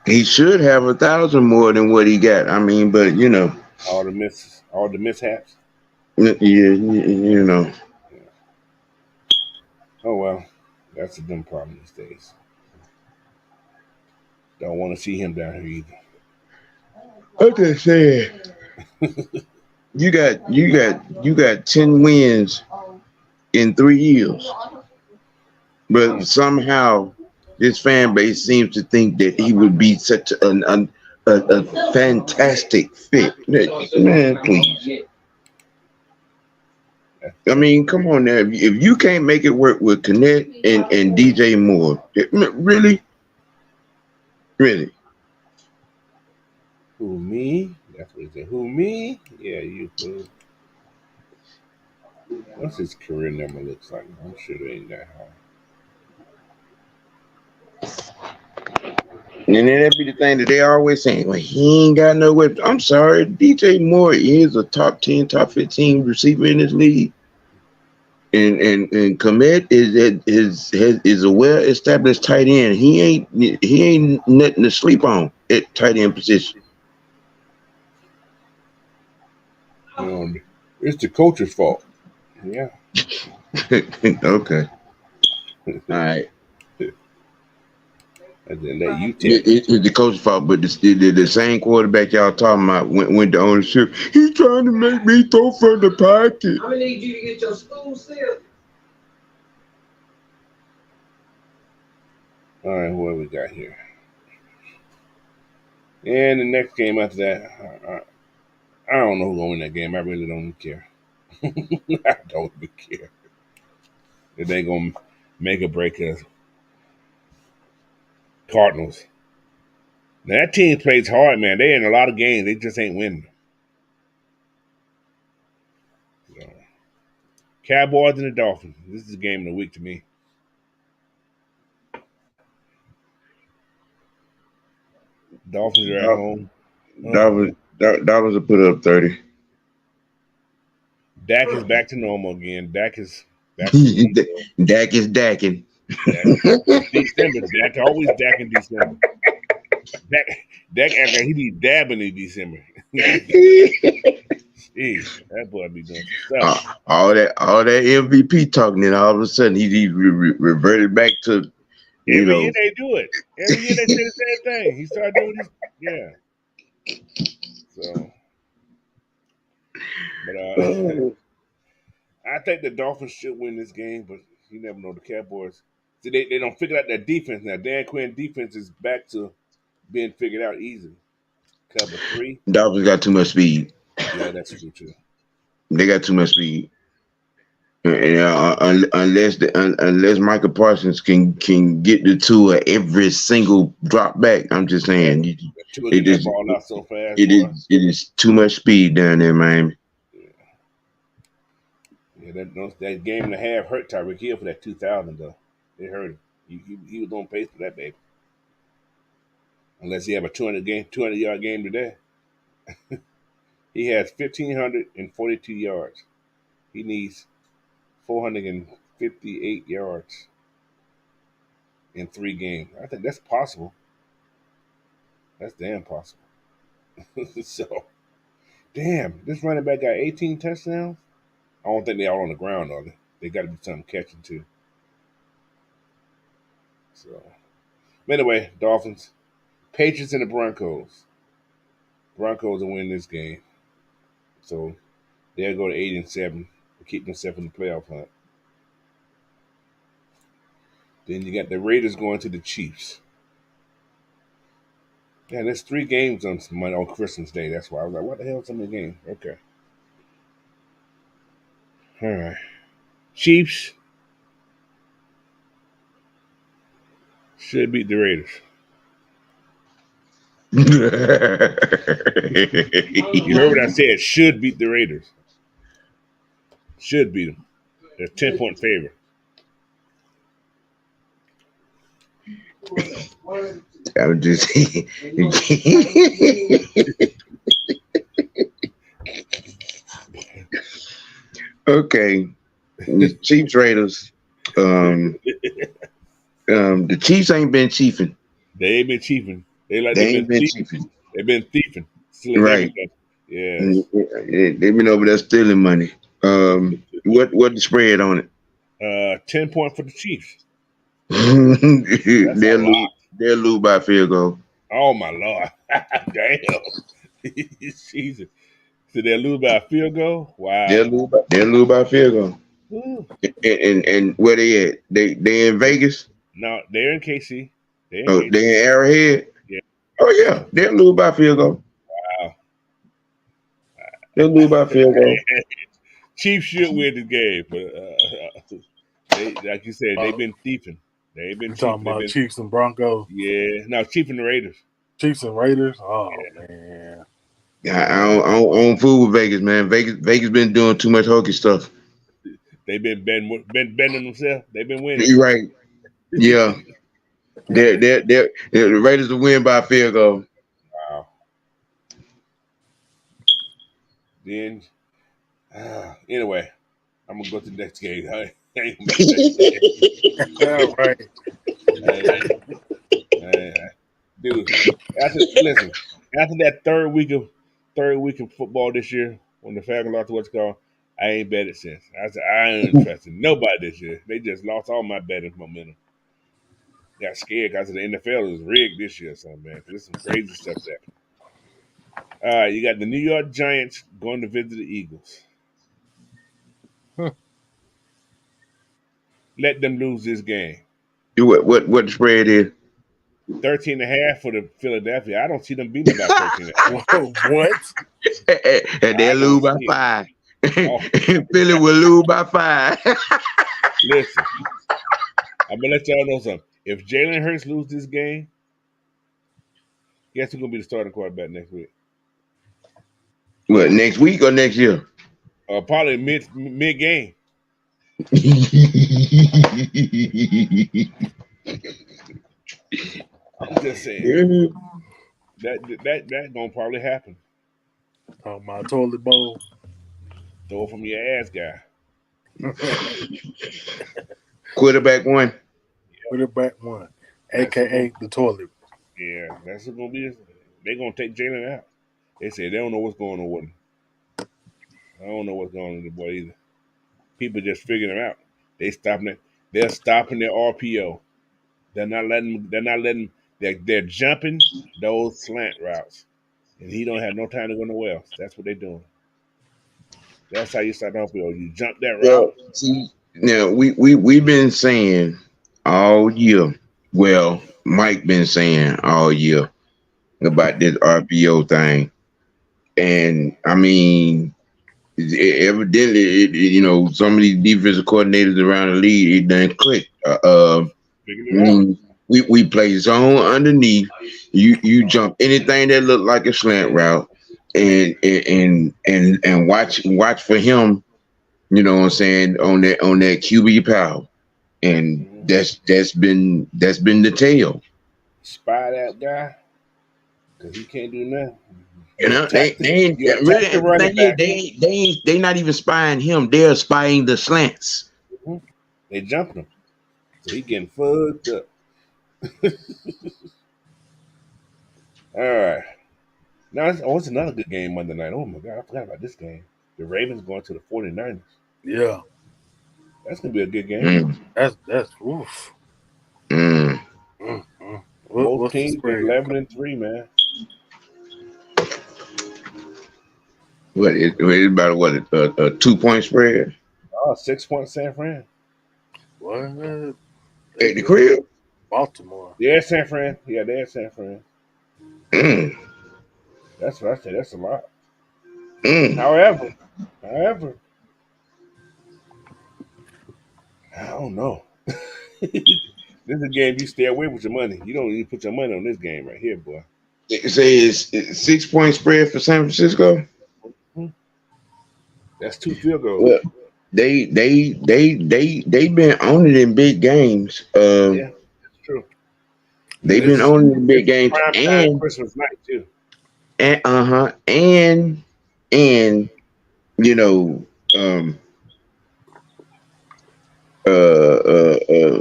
He should have 1,000 more than what he got. I mean, but you know. All the mishaps. Yeah, you know. Oh well. That's a dumb problem these days. Don't want to see him down here either. I'm just saying. You got 10 wins in 3 years. But somehow this fan base seems to think that he would be such a fantastic fit. Man, please. I mean, come on now. If you can't make it work with Connect and DJ Moore, really? Really? Who, me? That's what he said. Who, me? Yeah, you fool. What's his career number looks like? I'm sure it ain't that high. And then that be the thing that they always saying, well, he ain't got no weapons. I'm sorry, DJ Moore is a top 10, top 15 receiver in this league. And Komet is a well established tight end. He ain't nothing to sleep on at tight end position. It's the coach's fault. Yeah. Okay. All right. And then let you take It's the coach's fault, but the same quarterback y'all talking about went to ownership. He's trying to make me throw from the pocket. I'm gonna need you to get your school sealed. All right, what we got here? And the next game after that, I don't know who's gonna win that game. I really don't care. I don't even care. If they gonna make or break us. Cardinals. Now that team plays hard, man. They in a lot of games. They just ain't winning. So, Cowboys and the Dolphins. This is the game of the week to me. Dolphins are at home. Dolphins will put up 30. Dak is back to normal again. Dak is back. Dak is dacking. December. Dak always Dak in December. Dak act like he be dabbing in December. Jeez, that boy be doing some stuff. All that MVP talking, and all of a sudden he reverted back to Every year they do it. Every year they say the same thing. He started doing this. Yeah. So, but I think the Dolphins should win this game, but you never know. The Cowboys, see, they don't figure out their defense now. Dan Quinn defense is back to being figured out easily. Cover 3. Dolphins got too much speed. Yeah, that's true too. They got too much speed. Unless Michael Parsons can get the two of every single drop back, I'm just saying It is ball out so fast. It is too much speed down there, Miami. Yeah, that game and a half hurt Tyreek Hill for that 2,000 though. It hurt him. He was on pace for that baby. Unless he have a 200-yard game today. He has 1,542 yards. He needs 458 yards in 3 games. I think that's possible. That's damn possible. So, damn, this running back got 18 touchdowns. I don't think they all on the ground, are they? They got to be something catching too. So, anyway, Dolphins, Patriots, and the Broncos. Broncos will win this game, so they'll go to 8-7 and keep themselves in the playoff hunt. Then you got the Raiders going to the Chiefs. Yeah, there's 3 games on Christmas Day. That's why I was like, what the hell is so many games? Okay. All right. Chiefs should beat the Raiders. You heard what I said. Should beat the Raiders. Should beat them. They're 10-point favorite. I would just okay. The Chiefs Raiders. The Chiefs ain't been chiefing. They ain't been chiefing. They've been chiefing. They've been thieving. Right. Yeah. They've been over there stealing money. What the spread on it? 10 points for the Chiefs. They'll lose by field goal. Oh my Lord. Damn. Jesus. So they'll lose by a field goal? Wow. They'll lose by field goal. Ooh. And where they at? They in Vegas? No, they're in KC. They in Arrowhead? Yeah. Oh yeah. They'll lose by field goal. Wow. They'll lose by field goal. Chiefs should win the game, but they, like you said, they've been thieving. They've been talking about Chiefs and Broncos. Yeah, no, Chiefs and the Raiders. Chiefs and Raiders. Oh yeah. Man, I don't fool with Vegas, man. Vegas been doing too much hokey stuff. They've been bending themselves. They've been winning. You're right. Yeah. The Raiders will win by a field goal. Wow. Then, anyway, I'm gonna go to the next game. I ain't gonna make that Yeah, right. dude. After that third week of football this year, when the Falcons lost to what's called, I ain't bet it since. I said I ain't trusting nobody this year. They just lost all my betting momentum. Got scared because the NFL is rigged this year, son, man. Because there's some crazy stuff there. All right, you got the New York Giants going to visit the Eagles. Let them lose this game. What the spread is? 13.5 for the Philadelphia. I don't see them beating about 13.5. Whoa, what? And they I lose by don't see 5. Oh. Philly will lose by 5. Listen, I'm gonna let y'all know something. If Jalen Hurts loses this game, guess who's gonna be the starting quarterback next week? What, next week or next year? Probably mid game. I'm just saying that gonna probably happen. Oh, my toilet bowl. Throw it from your ass, guy. Quarterback one. Put it back one, aka the toilet. Yeah, that's what's gonna be. They're gonna take Jalen out. They say they don't know what's going on with him. I don't know what's going on with the boy either. People just figuring him out. They're stopping their RPO. They're not letting. They're jumping those slant routes, and he don't have no time to go nowhere else. That's what they're doing. That's how you start RPO. You jump that Well, route. see, now we've been saying all year. Well, Mike been saying all year about this RPO thing, and I mean, evidently, some of these defensive coordinators around the league, it done clicked. Figured it out. We play zone underneath. You jump anything that look like a slant route, and watch for him. You know what I'm saying, on that QB power, and that's been the tale. Spy that guy because he can't do nothing. You know, they ain't You attack really. the running back. They not even spying him. They're spying the slants. They jumping him, so he getting fucked up. All right. Now, it's another good game Monday night. Oh, my God. I forgot about this game. The Ravens going to the 49ers. Yeah, That's going to be a good game. that's oof. Both What's the teams spread? 11-3, man. It's about a 2-point spread 6-point San Fran. What? at the crib. Baltimore. Yeah, San Fran. Yeah, they're San Fran. Mm. That's what I say. That's a lot. Mm. However, I don't know. This is a game you stay away with your money. You don't even put your money on this game right here, boy. It says 6-point spread for San Francisco. That's 2 field goals. Well, they been on it in big games. Yeah, that's true. They've been on it in big games, Prime time Christmas night too. and you know,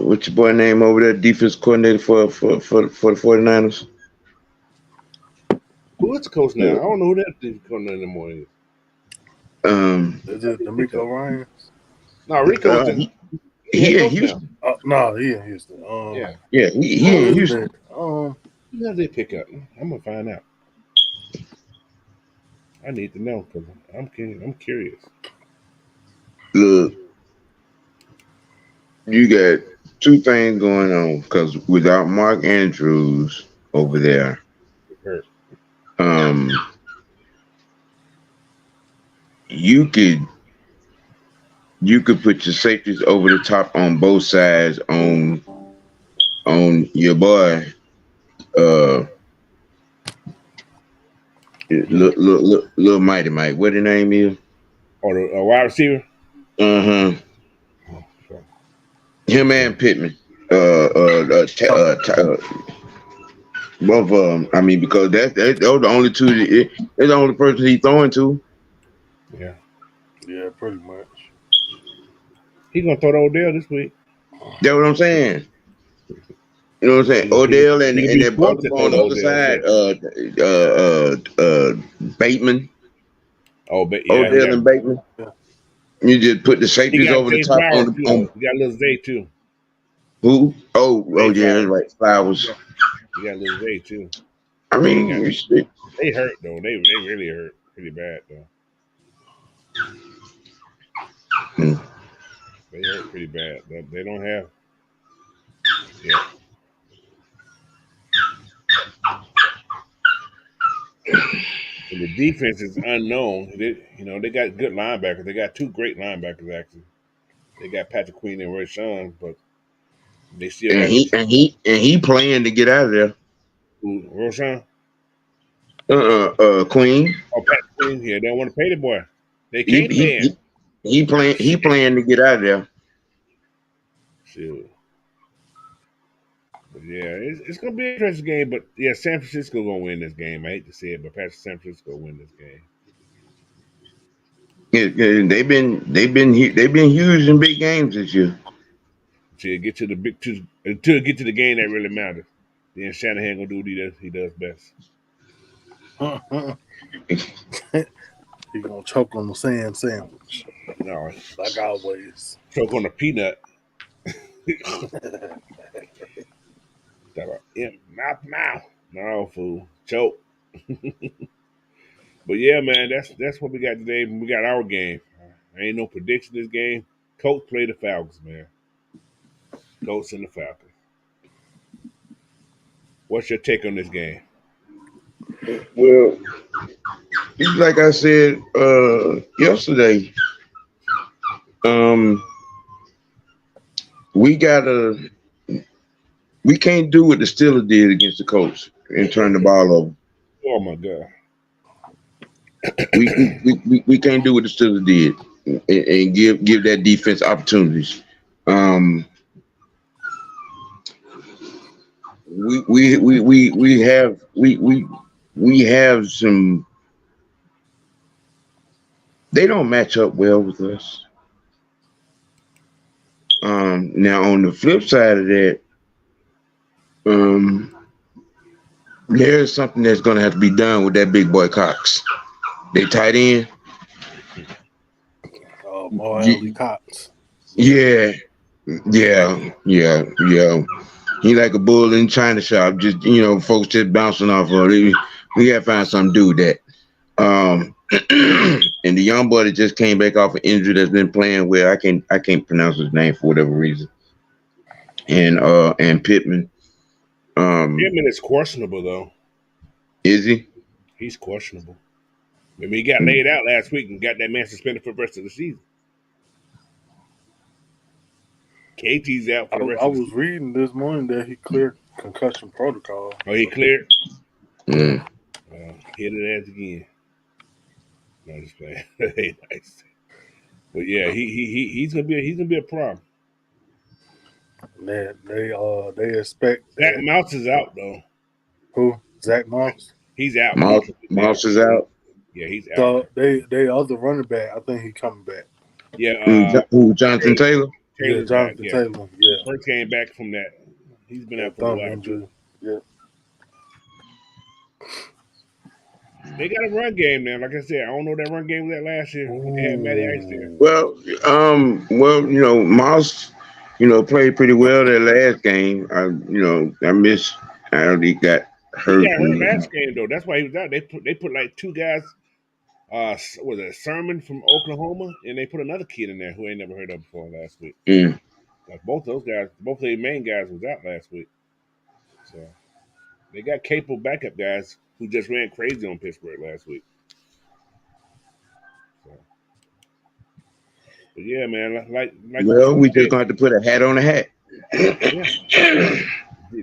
what's your boy name over there? Defense coordinator for the 49ers. Who is the coach now? I don't know who that defense coordinator anymore is. Is it D'Amico Ryan? No, Rico's he in Houston. No, he in Houston. Yeah, he in Houston. Who did they pick up? I'm gonna find out. I need to know because I'm curious. Look, you got 2 things going on because without Mark Andrews over there, you could put your safeties over the top on both sides on your boy. Little Mighty Mike. What the name is? Or a wide receiver. Him and Pittman. Both of them. I mean, because those are the only two. They're the only person he's throwing to. Yeah. Yeah, pretty much. He gonna throw to Odell this week. That's what I'm saying. You know what I'm saying? Odell and He can be that forced other to throw on to the other Odell. side, Bateman, Oh, but yeah, Odell and Bateman. Yeah. You just put the he safeties got over the Zay top Flowers on too. the on He got little Zay too. who? Oh Zay yeah, that's Flowers. right. Flowers. He got little Zay too. I He ain't mean, got. you see, They hurt though. They really hurt pretty bad though. hmm. They hurt pretty bad. They don't have. Yeah. And the defense is unknown. They got good linebackers. They got two great linebackers actually. They got Patrick Queen and Rashawn, but they still and got he playing to get out of there. Rashawn. Queen. Oh, Patrick Queen. Yeah, they don't want to pay the boy. They He can't he pay him. he, he playing to get out of there. Shoot. But yeah, it's gonna be an interesting game. But yeah, San Francisco gonna win this game. I hate to say it, but San Francisco win this game. They've been huge in big games this year. Until get to the big two, until get to the game that really matters. Then Shanahan gonna do what he does best. He gonna choke on the sand sandwich, No, like always. choke on a peanut. Yeah, mouth. No, fool. Choke. But yeah, man, that's what we got today. We got our game. Ain't no prediction this game. Colts play the Falcons, man. Colts and the Falcons. What's your take on this game? Well, like I said yesterday, um, we can't do what the Steelers did against the Colts and turn the ball over. Oh my God. We can't do what the Steelers did and give that defense opportunities. We have some. They don't match up well with us. Now on the flip side of that, there's something that's going to have to be done with that big boy Cox. They tight end. More Alley Cox. Yeah. He like a bull in China shop. Just folks just bouncing off of it. We gotta find something to do with that. And the young boy that just came back off an injury that's been playing well. I can't pronounce his name for whatever reason. And Pittman. Pittman is questionable though. Is he? He's questionable. I mean, he got laid out last week and got that man suspended for the rest of the season. KT's out for the rest I of the was season. reading this morning that he cleared concussion protocol. Oh, he cleared? Mm. Hit it ass again. No, just playing. Ain't nice. But yeah, he's gonna be a problem. Man, they expect Zach that. Mouse is out though. Who? Zach Moss? He's out. Mouse is out. Yeah, he's out. So they other running back, I think he coming back. Yeah, Who? Jonathan Taylor? Yeah, Jonathan back, Taylor. Yeah. First came back from that. He's been out for a Thumb while injury. too. Yeah. They got a run game now. Like I said, I don't know that run game was that last year. They had Matty Ice there. Well, Mouse, played pretty well that last game. I miss how he got hurt. He got hurt last game though. That's why he was out. They put like two guys. Was it Sermon from Oklahoma, and they put another kid in there who ain't never heard of before last week. Mm. Like both those guys, both of the main guys was out last week. So they got capable backup guys who just ran crazy on Pittsburgh last week. So, but yeah, man, like. Well, we just gonna have to put a hat on a hat. Yeah.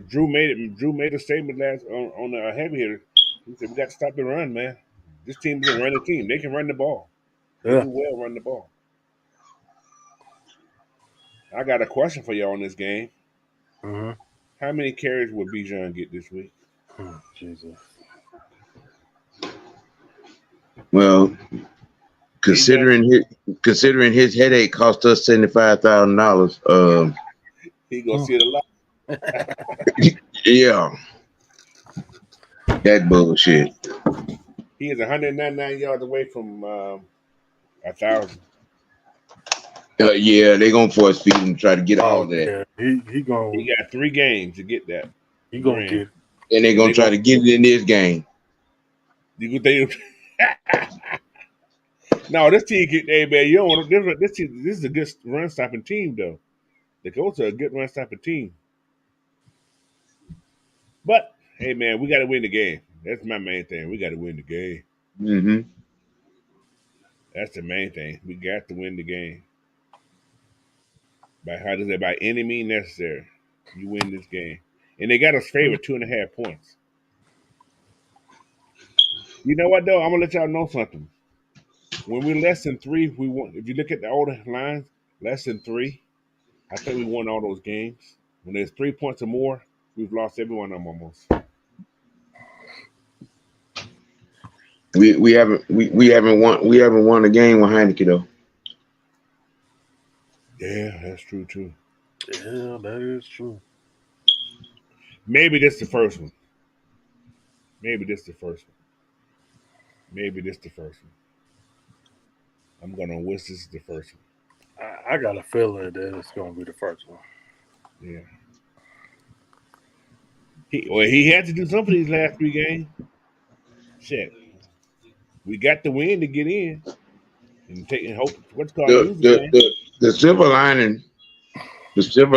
Drew made a statement last on the heavy hitter. He said we got to stop the run, man. This team is a running team. They can run the ball. They do well run the ball. I got a question for y'all on this game. Mm-hmm. How many carries will Bijan get this week? Jesus. Well, considering his headache cost us $75,000. He gonna see it a lot. Yeah, that bullshit. He is 199 yards away from 1,000. Yeah, they gonna force feed him to try to get all Oh of that, yeah, he He gonna got 3 games to get that get grand. it. and they And gonna they try gonna to get it in this game. you could think. No, this team, hey man, you don't want this team. This is a good run stopping team though. The Colts are a good run stopping team. But hey man, we got to win the game. That's my main thing. We got to win the game. Mm-hmm. That's the main thing. We got to win the game. By how does it? By any means necessary. You win this game, and they got us favored 2.5 points. You know what though? I'm gonna let y'all know something. When we're less than 3, we won. If you look at the older lines, less than 3, I think we won all those games. When there's 3 points or more, we've lost every one of them almost. We haven't won a game with Heineke though. Yeah, that's true too. Yeah, that is true. Maybe this the first one. Maybe this the first one. Maybe this the first one. I'm gonna wish this is the first one. I got a feeling that it's gonna be the first one. Yeah. He had to do something these last 3 games. Shit. We got the win to get in and take and hope what's called The lose the the game. the, the silver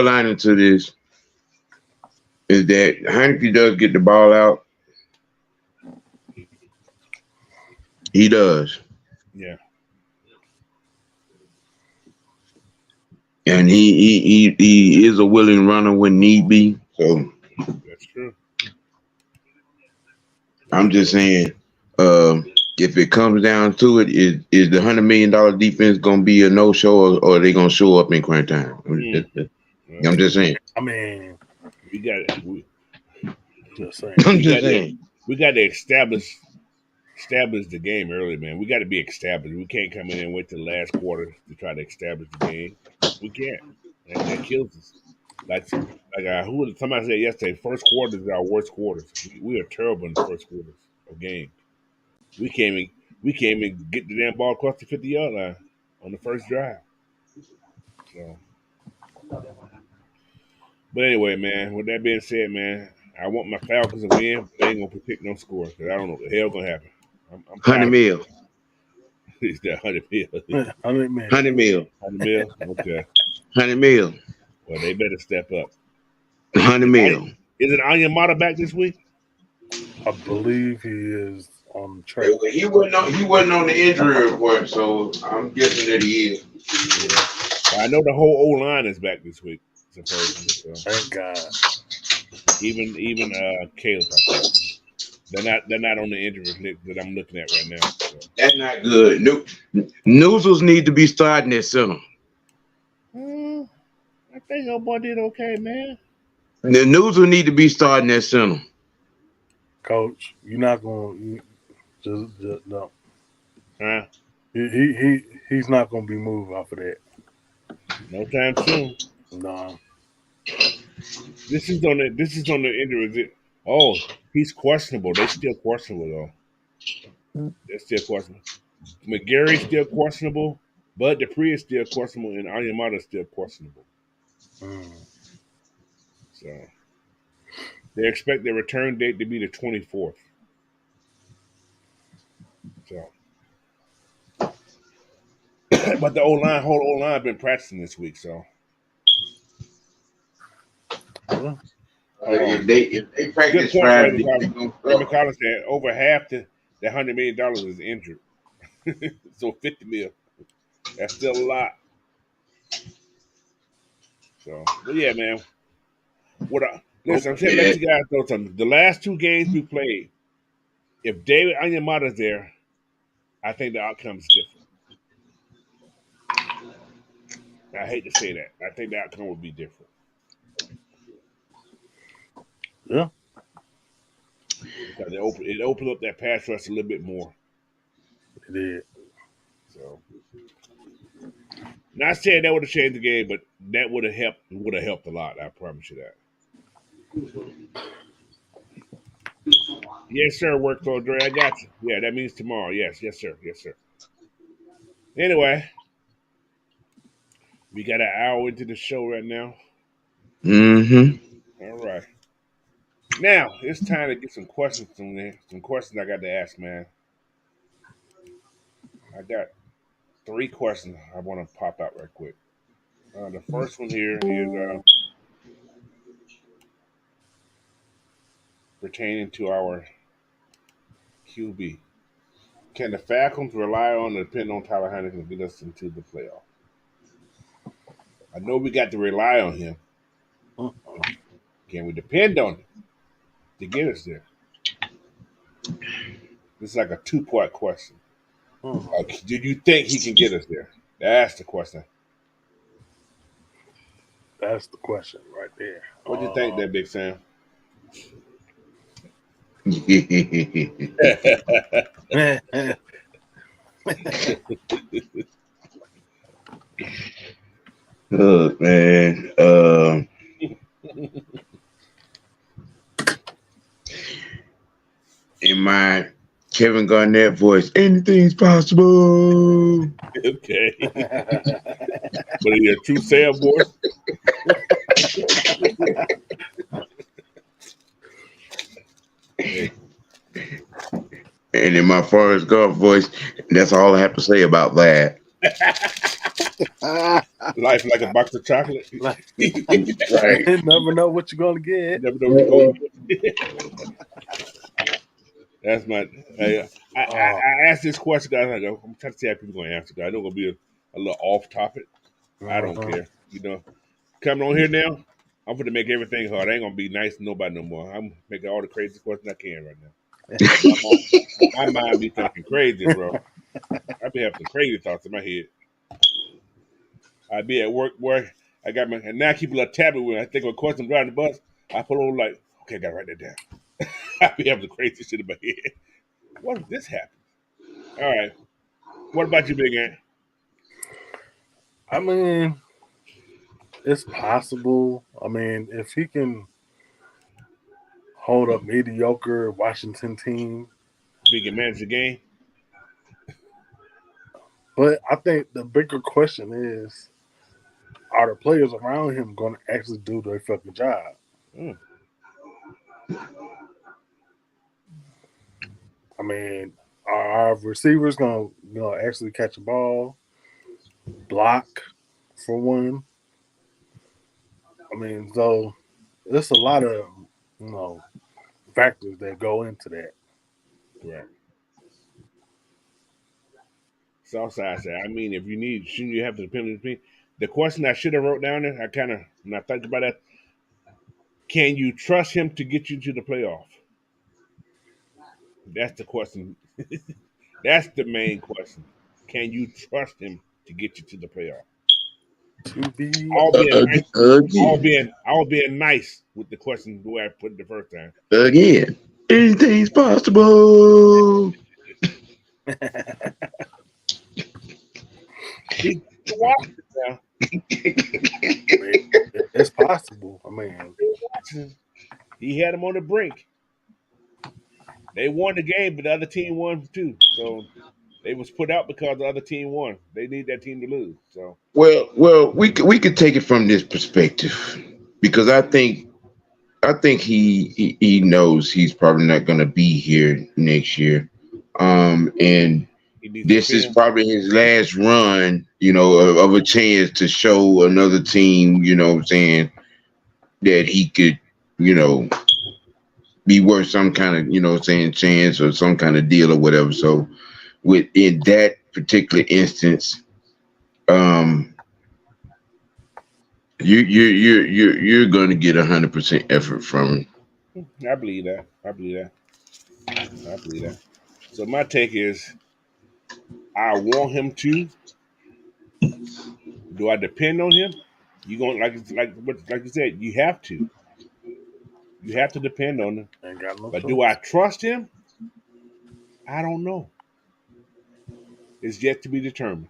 lining to this is that Heineke does get the ball out. He does. Yeah. And he is a willing runner when need be. So That's true. I'm just saying, if it comes down to it, is the $100 million defense gonna be a no show, or are they gonna show up in crunch time? I'm just saying. I mean, We got it. just saying. I'm We just got to saying. we got to establish the game early, man. We got to be established. We can't come in and wait till the last quarter to try to establish the game. We can't. That kills us. Somebody said yesterday, first quarters are our worst quarters. We are terrible in the first quarters of games. We can't even get the damn ball across the 50-yard line on the first drive. So, but anyway, man. With that being said, man, I want my Falcons to win, but they ain't gonna predict no score because I don't know what the hell gonna happen. I'm 100 tired of mil. it's that 100 mil. 100 million. 100 mil. 100 mil? Okay. 100 mil. Well, they better step up. 100 mil. Is it Anya Mata back this week? I believe he is on track. He wasn't on the injury report, so I'm guessing that he is. Yeah. I know the whole O line is back this week, supposedly. So Thank God. even Caleb, I think. They're not on the injury list that I'm looking at right now. So. That's not good. Noozles need to be starting at center. I think our boy did okay, man. The Noozle need to be starting at center. Coach, you're not going to just no. Huh? He's not going to be moved off of that. No time soon. No. This is on the injury. Oh, he's questionable. They still questionable though. They're still questionable. McGarry's still questionable. Bud Dupree is still questionable, and Ayamata is still questionable. So they expect their return date to be the 24th. So, but the whole O line been practicing this week. So, If they practice good point, Friday, Raymond they Collins. gonna Raymond Collins said over half the $100 million is injured. So 50 mil. That's still a lot. So, but yeah, man. Listen, I'm saying, let you guys know something. The last 2 games we played, if David Onyemata's there, I think the outcome is different. I hate to say that. I think the outcome would be different. Yeah. Because it opened up that pass rush a little bit more. It did. So, not saying that would have changed the game, but that would have helped. Would have helped a lot. I promise you that. Yes, sir. Work for Dre. I got you. Yeah, that means tomorrow. Yes, yes, sir. Yes, sir. Anyway, we got an hour into the show right now. Mm-hmm. All right. Now it's time to get some questions from there. Some questions I got to ask, man. I got 3 questions I want to pop out right quick. The first one here is pertaining to our QB. Can the Falcons rely on and depend on Tyler Heineken to get us into the playoff? I know we got to rely on him. Can we depend on him to get us there? This is like a 2-part question. Do you think he can get us there? That's the question. That's the question right there. What do you think, there, Big Sam? Look, man. In my Kevin Garnett voice, anything's possible. Okay. But in your true Sam voice? Hey. And in my Forrest Gump voice, that's all I have to say about that. Life like a box of chocolate. Like, Right. you never know what you're gonna You get. never know what you're going to get. That's my. I asked this question, guys. I'm trying to see how people going to answer. Guys, I know it's going to be a little off topic. I don't care. You know, coming on here now, I'm going to make everything hard. I ain't going to be nice to nobody no more. I'm making all the crazy questions I can right now. My mind be thinking crazy, bro. I be having some crazy thoughts in my head. I be at work where I got my, and now I keep a little tablet when I think of a question driving the bus. I pull over like, okay, I got to write that down. I be having the crazy shit in my head. What if this happens? All right. What about you, Big Ant? I mean, it's possible. I mean, if he can hold a mediocre Washington team, Big Ant manage the game? but I think the bigger question is, are the players around him going to actually do their fucking job? Mm. I mean, are our receivers going to actually catch a ball, block for one? I mean, so there's a lot of factors that go into that. Correct. Southside said, I mean, if you need, shouldn't you have to depend on me? The question I should have wrote down there, I kind of, when I think about that, can you trust him to get you to the playoff? That's the question. That's the main question. Can you trust him to get you to the playoff? To be All being nice, Again. all being nice with the question the way I put it the first time. Again. Anything's possible. He watched it now. it's possible. I mean, He had him on the brink. They won the game, but the other team won too. So they was put out because the other team won. They need that team to lose. So Well, we could take it from this perspective because I think he knows he's probably not going to be here next year, and he needs some this is film. probably his last run, of a chance to show another team, what I'm saying, that he could, be worth some kind of, chance or some kind of deal or whatever. So, in that particular instance, um, you're going to get 100% effort from him. I believe that. I believe that. I believe that. So my take is, I want him to, Do I depend on him? You going like you said, you have to. You have to depend on him. Ain't got no But choice. do I trust him? I don't know. It's yet to be determined.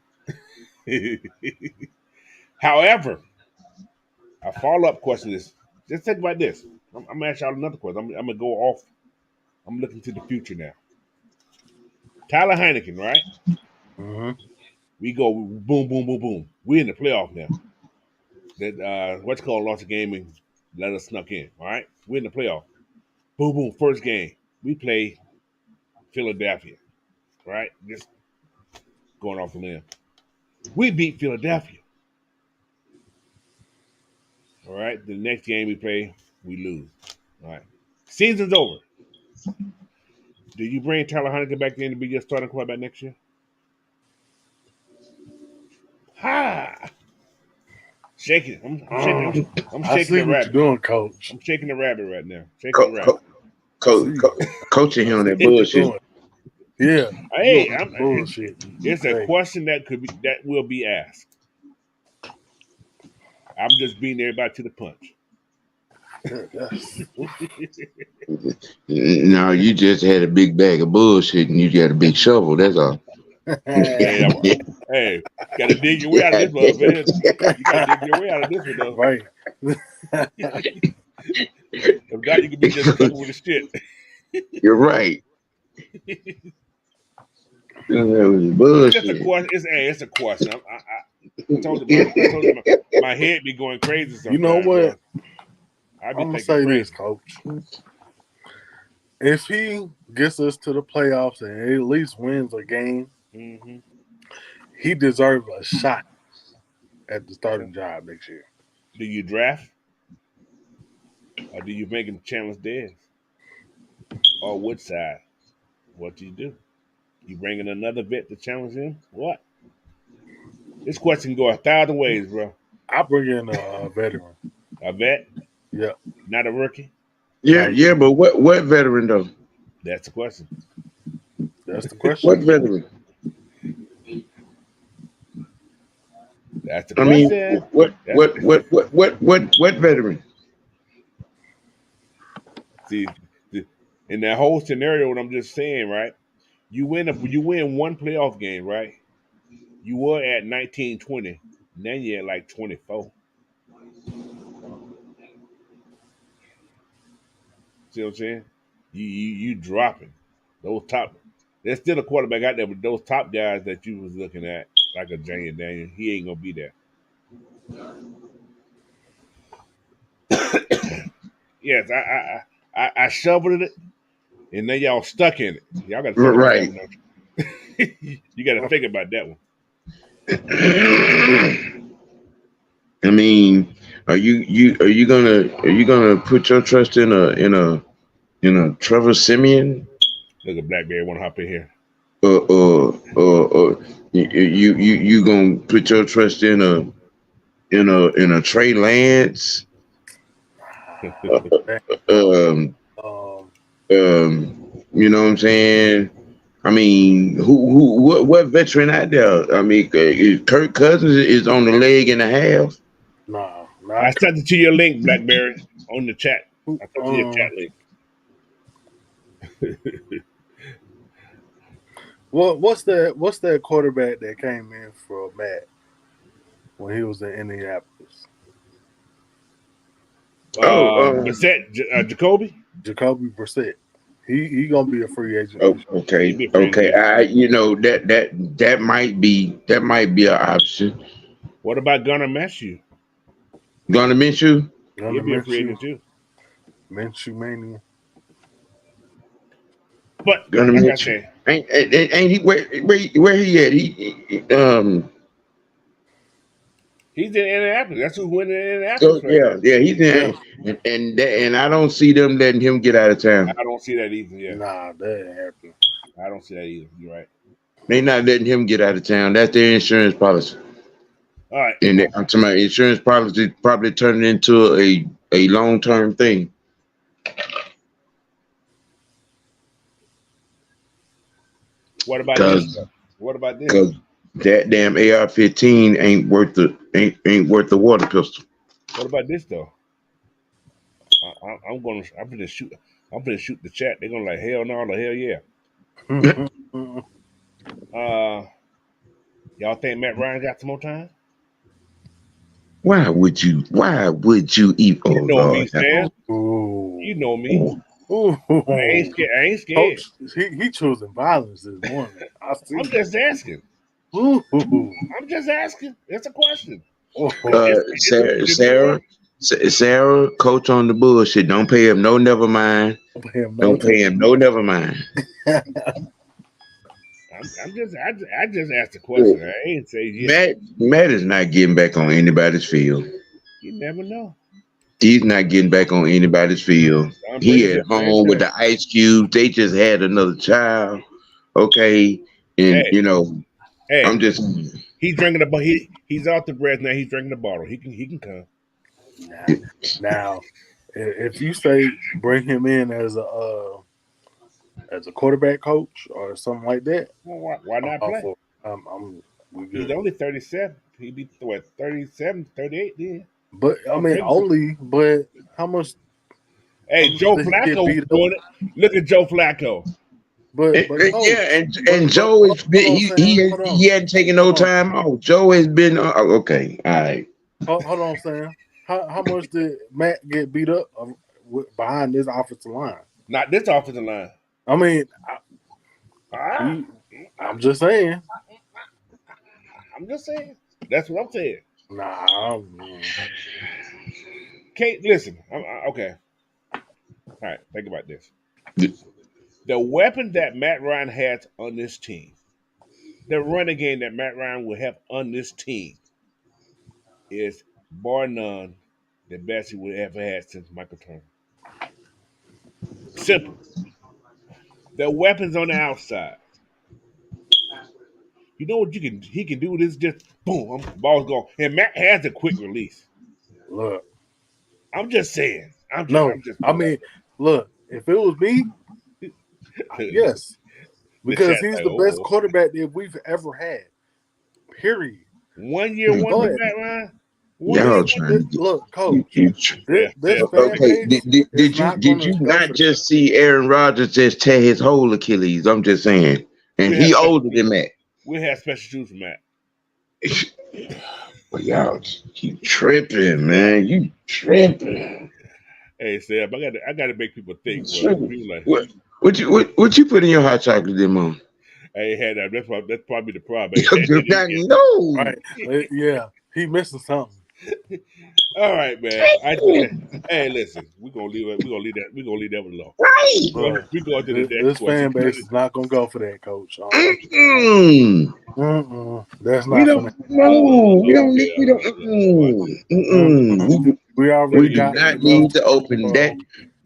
However, a follow up question is just think about this. I'm gonna ask y'all another question. I'm gonna go off. I'm looking to the future now. Tyler Heineken, right? Mm-hmm. We go boom, boom, boom, boom. We in the playoff now. That what's called lost a game and let us snuck in. All right, we're in the playoff. Boom, boom. First game, we play Philadelphia. Right, just going off the limb. We beat Philadelphia. All right, the next game we play, we lose. All right, season's over. Do you bring Tyler Heineken back in to be your starting quarterback next year? Ha! Shaking. I'm shaking. I'm I shaking see the what you're rabbit. doing, Coach. I'm shaking the rabbit right now. Shaking the Co- rabbit. co- co- See, co- coaching I him on see that what you're bullshit. doing. Yeah, you Hey, on that bullshit. it's a Hey, question that will be asked. I'm just beating everybody to the punch. that's, No, you just had a big bag of bullshit and you got a big shovel. That's all. Hey, hey, gotta dig your way out of this one, man. You gotta dig your way out of this one, though. right. If not, you could be just covered with the shit. You're right. That was It's just a bullshit. question. It's a question. I told you, my head be going crazy You know sometimes, bro. what? I be I'm gonna thinking say this, crazy. Coach. If he gets us to the playoffs and at least wins a game, Hmm. he deserves a shot at the starting job next year. Do you draft or do you make him challenge theirs? Or which side? What do you do? You bring in another vet to challenge him? What? This question can go 1,000 ways, bro. I bring in a veteran. A vet, Yeah, not a rookie. Yeah, yeah, but what veteran though? That's the question. that's the question. What veteran? That's the I mean, question. what That's what veteran? see in that whole scenario. What I'm just saying, right? You win one playoff game, right? You were at 19, 20. Now you're at like 24. See what I'm saying? You dropping those top. There's still a quarterback out there, but those top guys that you was looking at, like a Jane Daniel, he ain't gonna be there. Yes, I shoveled it, and then y'all stuck in it. Y'all got to think about that Right. one. You got to think about that one. I mean, are you gonna put your trust in a Trevor Simeon Look at Blackberry want to hop in here. or you gonna put your trust in a Trey Lance? Um, Um, you know what I'm saying? I mean, what veteran out there? I mean, Kirk Cousins is on the leg and a half. nah, I not. sent it to your link, Blackberry, on the chat. I sent to your chat Um, link. what's that quarterback that came in for Matt when he was in Indianapolis? Oh, Bissett, Jacoby, Jacoby Brissett. He gonna be a free agent oh, this year. he'd okay, be a free agent okay. this I, year. that might be an option. What about Gunnar Matthew? Gonna miss you. He'll Gonna be a free agent too. Minshew Mania. But Gonna like I miss you. said, Ain't he where he at? he's in Indianapolis. That's who went in Indianapolis So right yeah, now. yeah, he's Yeah, in, and I don't see them letting him get out of town. I don't see that either. Yeah, nah, that ain't happening. I don't see that either. You're right. They not letting him get out of town. That's their insurance policy. All right. And I'm talking about insurance policy probably turning into a long term thing. What about this Cause though? What about this? cause that damn AR-15 ain't worth the water pistol. What about this though? I'm gonna shoot. I'm gonna shoot the chat. They're gonna like hell no or hell yeah. Uh, y'all think Matt Ryan got some more time? Why would you even? Oh You know me, Lord. Sam. Ooh. You know me. Ooh. I ain't scared. I ain't scared. Coach, he choosing violence this morning. I see. I'm just asking. Ooh. I'm just asking. It's a question. Oh. Sarah, coach on the bullshit. Don't pay him no never mind. Don't pay him no never mind. I just asked a question. I ain't say yes. Matt is not getting back on anybody's field. You never know. He's not getting back on anybody's field. Tom He Brady at said the same home with thing. the ice cube. They just had another child. Okay. And Hey, I'm hey, just he's drinking the bottle. He's off the breath now. He's drinking the bottle. He can come. Now, if you say bring him in as a quarterback coach or something like that, Well, why not I'm all play? for it. We He's good. only 37. He'd be what 37, 38 then. But I mean, but how much? Hey, Joe did he get Flacco beat up? doing it. Look at Joe Flacco. But coach, and Joe has been hold on, Sam. he hadn't taken no time off. Joe has been okay. All right. Hold on, Sam. How much did Matt get beat up behind this offensive line? Not this offensive line. I mean, Ah, I'm just saying. I'm just saying. That's what I'm saying. Nah. Kate, listen. Okay. All right. Think about this. The weapon that Matt Ryan has on this team, the running game that Matt Ryan will have on this team, is bar none the best he would ever had since Michael Turner. Simple. The weapons on the outside. You know what he can do this just boom, ball's gone. And Matt has a quick release. Look. I'm just saying. I mean, look, if it was me, yes. Because he's like, the best quarterback that we've ever had. Period. 1 year wonder, Matt Ryan. Y'all trying to get look, coach. This fan okay. base Did you not just see Aaron Rodgers just tear his whole Achilles? I'm just saying, and he older than Matt. We have special shoes for Matt. Well, y'all keep tripping, man. You tripping. Hey, Sam, I gotta make people think. Bro. What you put in your hot chocolate, then, Mom? I ain't had that. That's probably the problem. No. Right. Yeah, he missing something. All right, man. Hey, listen, we're gonna leave that one alone. Right. We go to the next This question. fan base is not gonna go for that, coach. That's We not don't. No, we don't need. We don't. We already do not need to open that.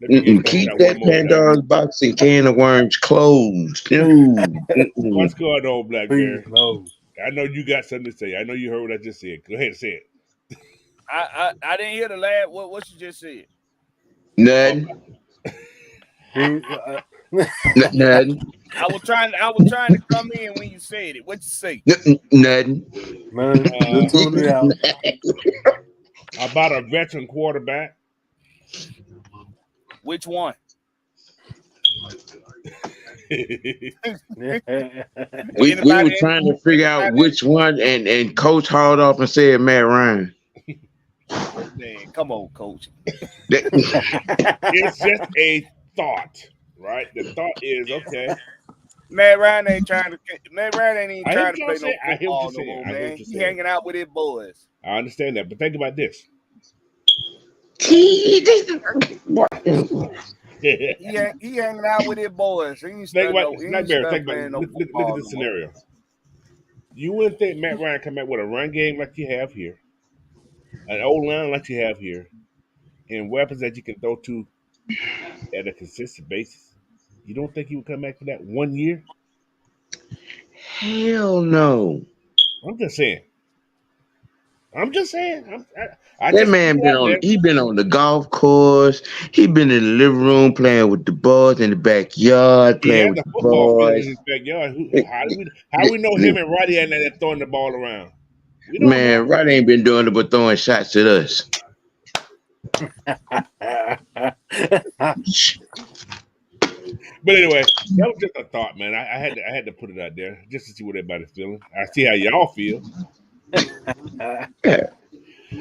Keep that Pandora's box and can of worms closed. No. What's going on, Blackberry? No. I know you got something to say. I know you heard what I just said. Go ahead and say it. I didn't hear the last what you just said. Nothing. Nothing. I was trying to come in when you said it. What you say? Nothing. Just tune it out. About a veteran quarterback. Which one? we were trying to figure out which one, and Coach hauled off and said Matt Ryan. Man, come on, Coach. It's just a thought, right? The thought is okay. Matt Ryan ain't trying to play no football no more, man. He hanging out with his boys. I understand that, but think about this. He hanging out with his boys. He ain't think about look at this scenario. You wouldn't think Matt Ryan come out with a run game like you have here, an old line like you have here, and weapons that you can throw to at a consistent basis. You don't think he would come back for that 1 year? Hell no. I'm just saying. I'm just saying. I That just man put it been out on. there. He been on the golf course. He been in the living room playing with the boys in the backyard, He playing has with a the football field in boys. his backyard. How we know him and Roddy and that throwing the ball around? We don't know. Man, Rod ain't been doing it but throwing shots at us. But anyway, that was just a thought, man. I had to put it out there just to see what everybody's feeling. I see how y'all feel. Yeah.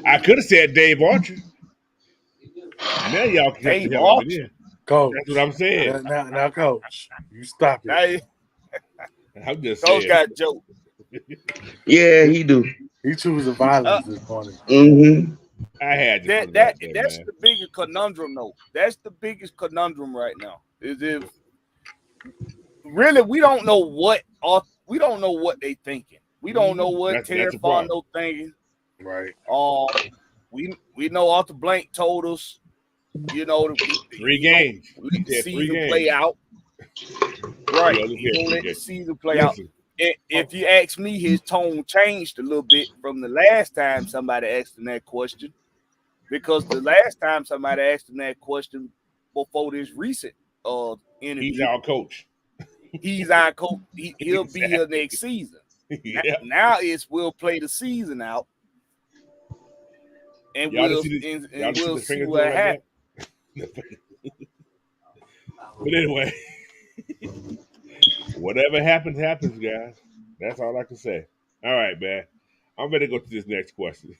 I could have said Dave Archer. Now y'all can cut the Dave hell out of Archer. here. Coach. That's what I'm saying. Now, Coach, you stop Now, it. I'm just those saying. got joke. Yeah, he do. He choosing Uh, violence this morning. Mm-hmm. I had to put it that's out there, man. the biggest conundrum, though. That's the biggest conundrum right now. Is if really we don't know what they thinking. We don't know what Terry That's a problem. Fontenot thinking. Right. We know Arthur Blank told us, 3 games. let He the said 3 season games. play out. Right. Yeah, He gonna let the season play listen. out. If you ask me, his tone changed a little bit from the last time somebody asked him that question. Because the last time somebody asked him that question before this recent interview, He's our coach. he's our coach. He'll be here Exactly. next season. Yeah. Now we'll play the season out, and Y'all we'll see we'll the see fingers what like happens. that? But anyway, whatever happens, guys. That's all I can say. All right, man. I'm ready to go to this next question.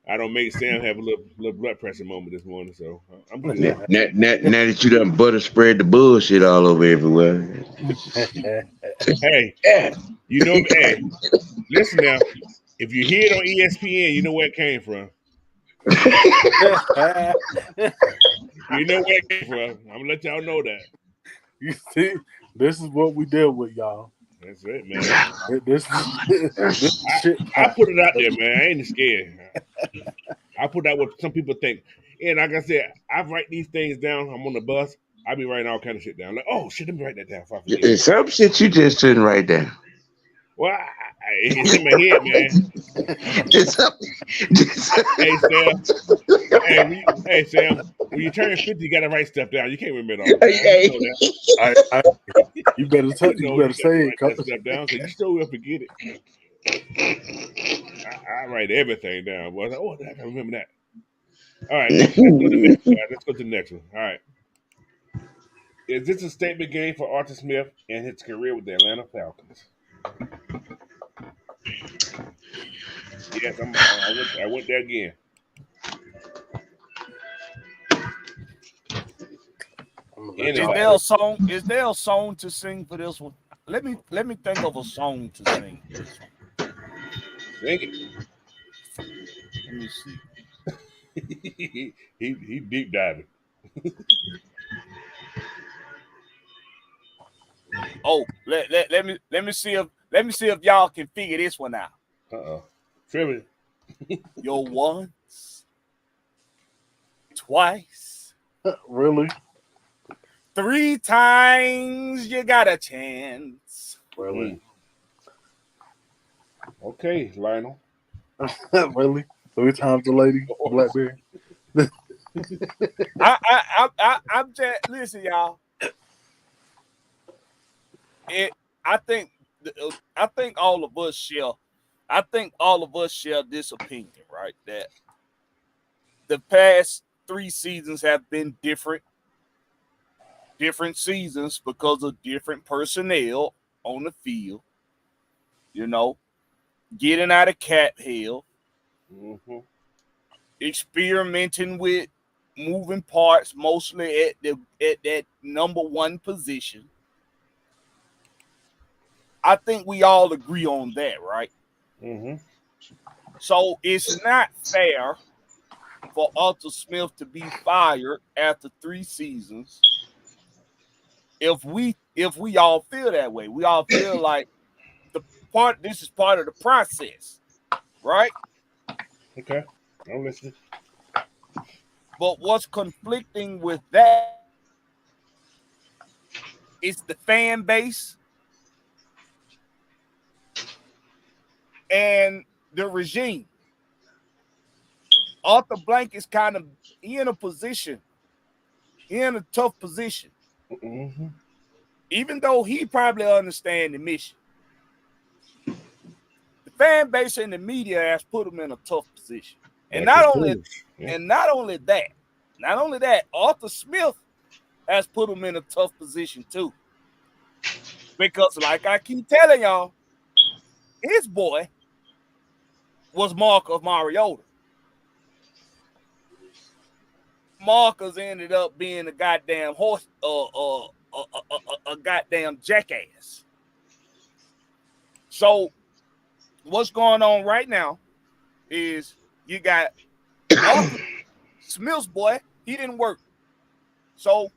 I don't make Sam have a little blood pressure moment this morning, so I'm good. Now that you done butter spread the bullshit all over everywhere. Hey, Yeah. hey, listen now. If you hear it on ESPN, you know where it came from. You know where it came from. I'm gonna let y'all know that. You see, this is what we deal with, y'all. That's it, man. This shit. I put it out there, man. I ain't scared. I put out what some people think. And like I said, I write these things down. I'm on the bus. I be writing all kind of shit down. Like, oh shit, let me write that down before I forget. There's some shit you just shouldn't write down. Well, it's in my head, man. Hey Sam. Hey Sam. When you turn 50, you gotta write stuff down. You can't remember it all the time. You know that. You better say you it. Write that stuff down, so you still will forget it. I write everything down. Boy. Oh, I can remember that. All right, let's go to the next one. Let's go to the next one. All right. Is this a statement game for Arthur Smith and his career with the Atlanta Falcons? Yes, I went there again. Is there a song to sing for this one? Let me think of a song to sing for this one. Sing it. Let me see. he deep diving. Oh, let me see if y'all can figure this one out. Trivia. You're once, twice, really, 3 times you got a chance. really. Okay, Lionel. Really? 3 times the lady, Blackberry. I'm just listen, y'all. I think all of us share this opinion, right? That the past 3 seasons have been different seasons because of different personnel on the field. Getting out of cap hell, experimenting with moving parts, mostly at that number 1 position. I think we all agree on that, right? Mm-hmm. So it's not fair for Arthur Smith to be fired after 3 seasons. If we all feel that way, we all feel like this is part of the process, right? Okay, I'm listening. But what's conflicting with that is the fan base and the regime. Arthur Blank is kind of in a tough position. Mm-hmm. Even though he probably understands the mission. The fan base and the media has put him in a tough position. And Like not only that, Arthur Smith has put him in a tough position too. Because like I keep telling y'all, his boy was Marcus Mariota. Marcus ended up being a goddamn horse, a goddamn jackass. So what's going on right now is you got Arthur Smith's boy. He didn't work. So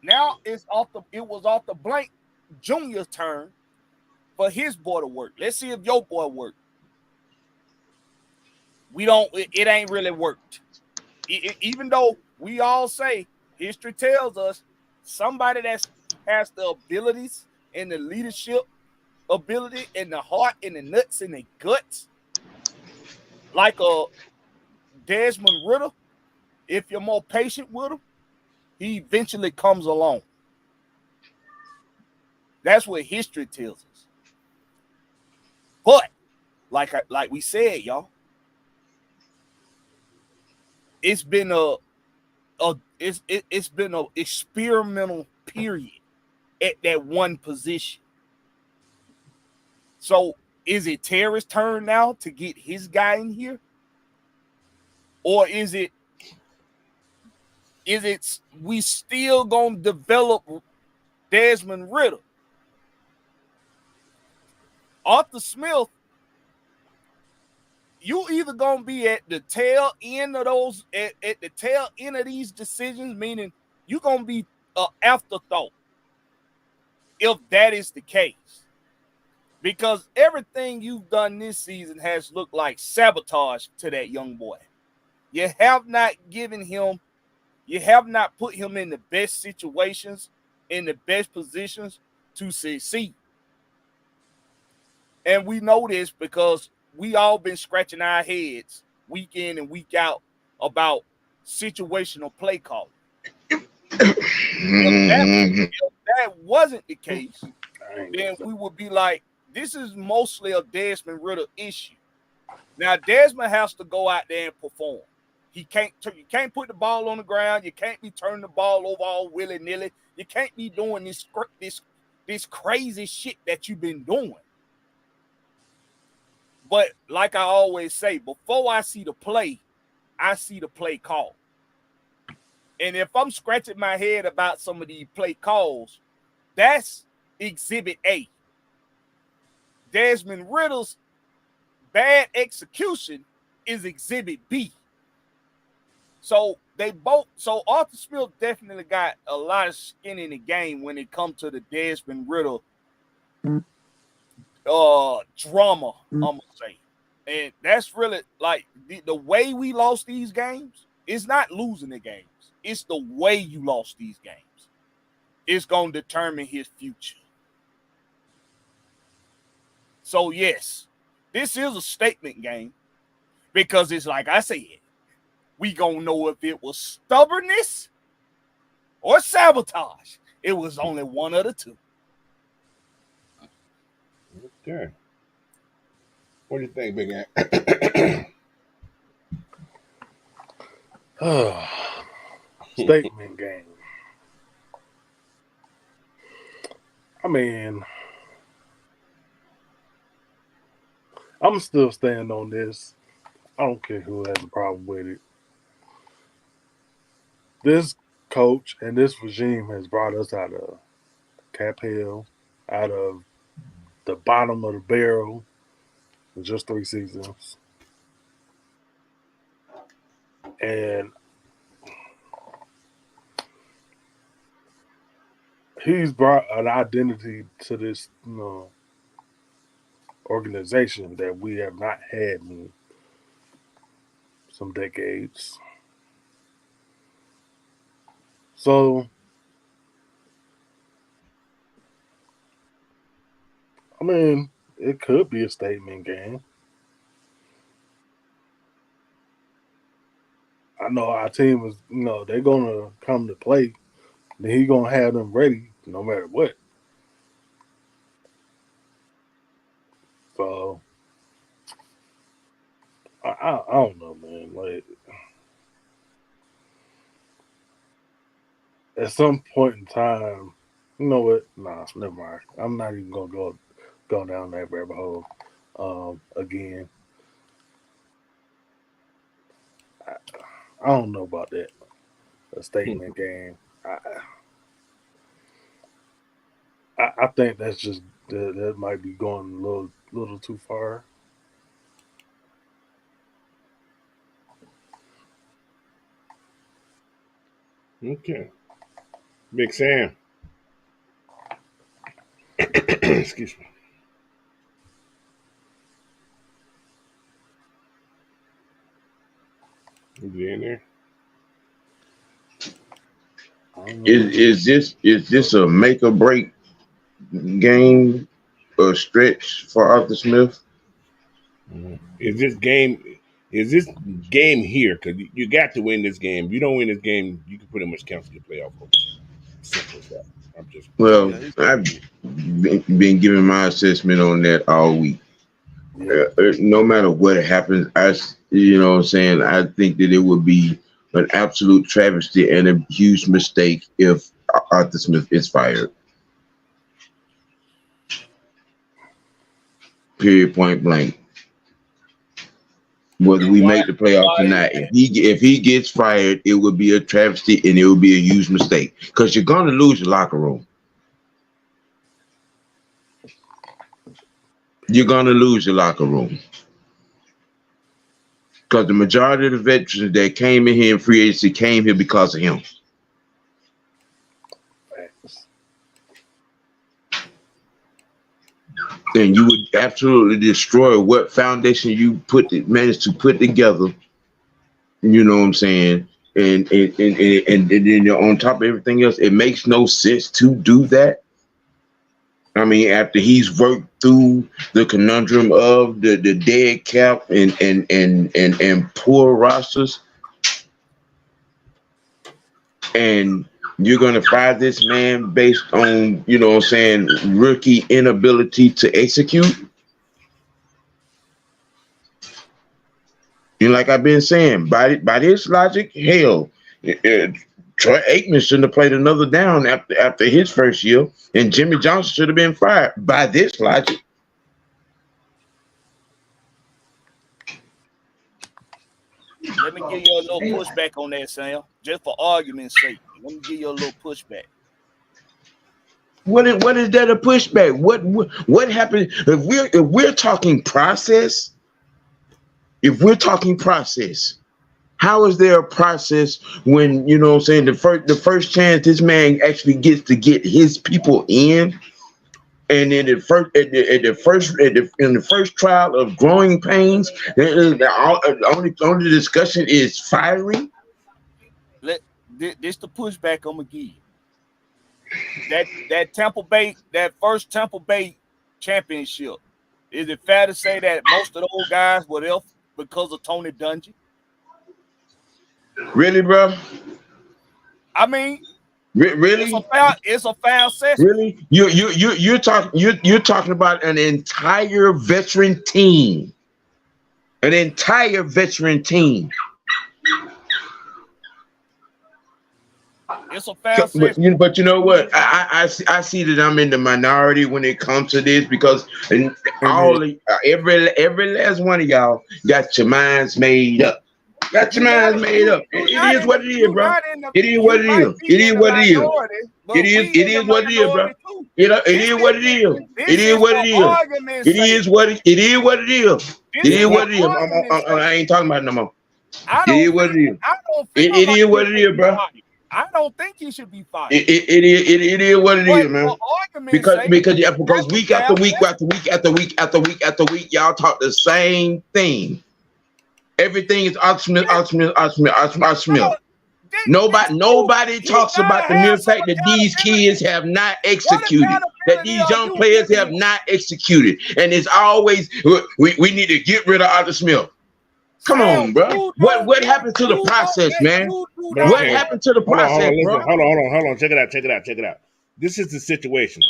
now it was Arthur Blank Jr.'s turn for his boy to work. Let's see if your boy worked. It ain't really worked. Even though we all say history tells us somebody that has the abilities and the leadership ability and the heart and the nuts and the guts, like a Desmond Ritter, if you're more patient with him, he eventually comes along. That's what history tells us. But like we said, y'all, it's been it's been a experimental period at that one position. So is it Terry's turn now to get his guy in here? Or is it we still gonna develop Desmond Ritter? Arthur Smith, you either gonna be at the tail end of those at the tail end of these decisions, meaning you're gonna be an afterthought if that is the case. Because everything you've done this season has looked like sabotage to that young boy. You have not put him in the best situations, in the best positions to succeed. And we know this because we all been scratching our heads week in and week out about situational play calling. If that wasn't the case, then we would be like, this is mostly a Desmond Ritter issue. Now, Desmond has to go out there and perform. You can't put the ball on the ground. You can't be turning the ball over all willy-nilly. You can't be doing this crazy shit that you've been doing. But like I always say, before I see the play, I see the play call. And if I'm scratching my head about some of these play calls, that's exhibit A. Desmond Ritter's bad execution is exhibit B. So Arthur Smith definitely got a lot of skin in the game when it comes to the Desmond Ritter drama, I'm gonna say. And that's really like the way we lost these games. It's not losing the games. It's the way you lost these games. It's gonna determine his future. So yes, this is a statement game because it's like I said, we gonna know if it was stubbornness or sabotage. It was only one of the two. Okay. What do you think, Big Ant? Statement game. I mean, I'm still standing on this. I don't care who has a problem with it. This coach and this regime has brought us out of Cap Hill, out of the bottom of the barrel in just 3 seasons. And he's brought an identity to this, organization that we have not had in some decades. So, I mean, it could be a statement game. I know our team is, they're gonna come to play. Then he gonna have them ready no matter what. So I don't know, man. Like at some point in time, you know what? Nah, never mind. I'm not even gonna go down that rabbit hole again. I don't know about that. A statement game. I think that's just that might be going a little too far. Okay. Big Sam. Excuse me. Is he in there? Is this a make or break game or stretch for Arthur Smith? Is this game here? Because you got to win this game. If you don't win this game, you can pretty much cancel your playoff hopes. Simple as that. I'm just I've been giving my assessment on that all week. No matter what happens, you know what I'm saying, I think that it would be an absolute travesty and a huge mistake if Arthur Smith is fired. Period, point blank. Whether we make the playoffs or not, if he gets fired, it would be a travesty and it would be a huge mistake because you're going to lose your locker room. You're going to lose your locker room because the majority of the veterans that came in here in free agency came here because of him. And you would absolutely destroy what foundation you managed to put together. You know what I'm saying? And then on top of everything else, it makes no sense to do that. I mean, after he's worked through the conundrum of the dead cap and poor rosters, and you're going to fire this man based on, you know what I'm saying, rookie inability to execute? And like I've been saying, by this logic, hell, Troy Aikman shouldn't have played another down after his first year, and Jimmy Johnson should have been fired by this logic. Let me give you a little pushback on that, Sam. Just for argument's sake. Let me give you a little pushback. What is that a pushback? What happened if we're talking process? If we're talking process, how is there a process when, you know what I'm saying, the first chance this man actually gets to get his people in, and then in the first trial of growing pains, the only discussion is firing? This the pushback I'm gonna give you. That Tampa Bay, that first Tampa Bay championship, is it fair to say that most of those guys were there because of Tony Dungy? Really, bro? I mean, really? It's a fair assessment. Really? You're talking about an entire veteran team. An entire veteran team. It's a fair assessment. But you know what? I see that I'm in the minority when it comes to this because every last one of y'all got your minds made up. Got your minds made up. It is what it is, bro. It is what it is. It is what it is. It is what it is, bro. You know, it is what it is. It is what it is. It is what it is. What it is. It is what it is. I ain't talking about it no more. It is what it is. It is what it is, bro. I don't think he should be fired. It is what it is, man. Because week after week after week after week after week after week, y'all talk the same thing. Everything is Arthur Smith. Nobody talks about the mere fact that these kids have not executed, that these young players have not executed, and it's always we need to get rid of Arthur Smith. Come on, Sam, bro. What happened to the process, man? But What okay, happened to the hold on, process, bro? listen, hold on. Check it out. This is the situation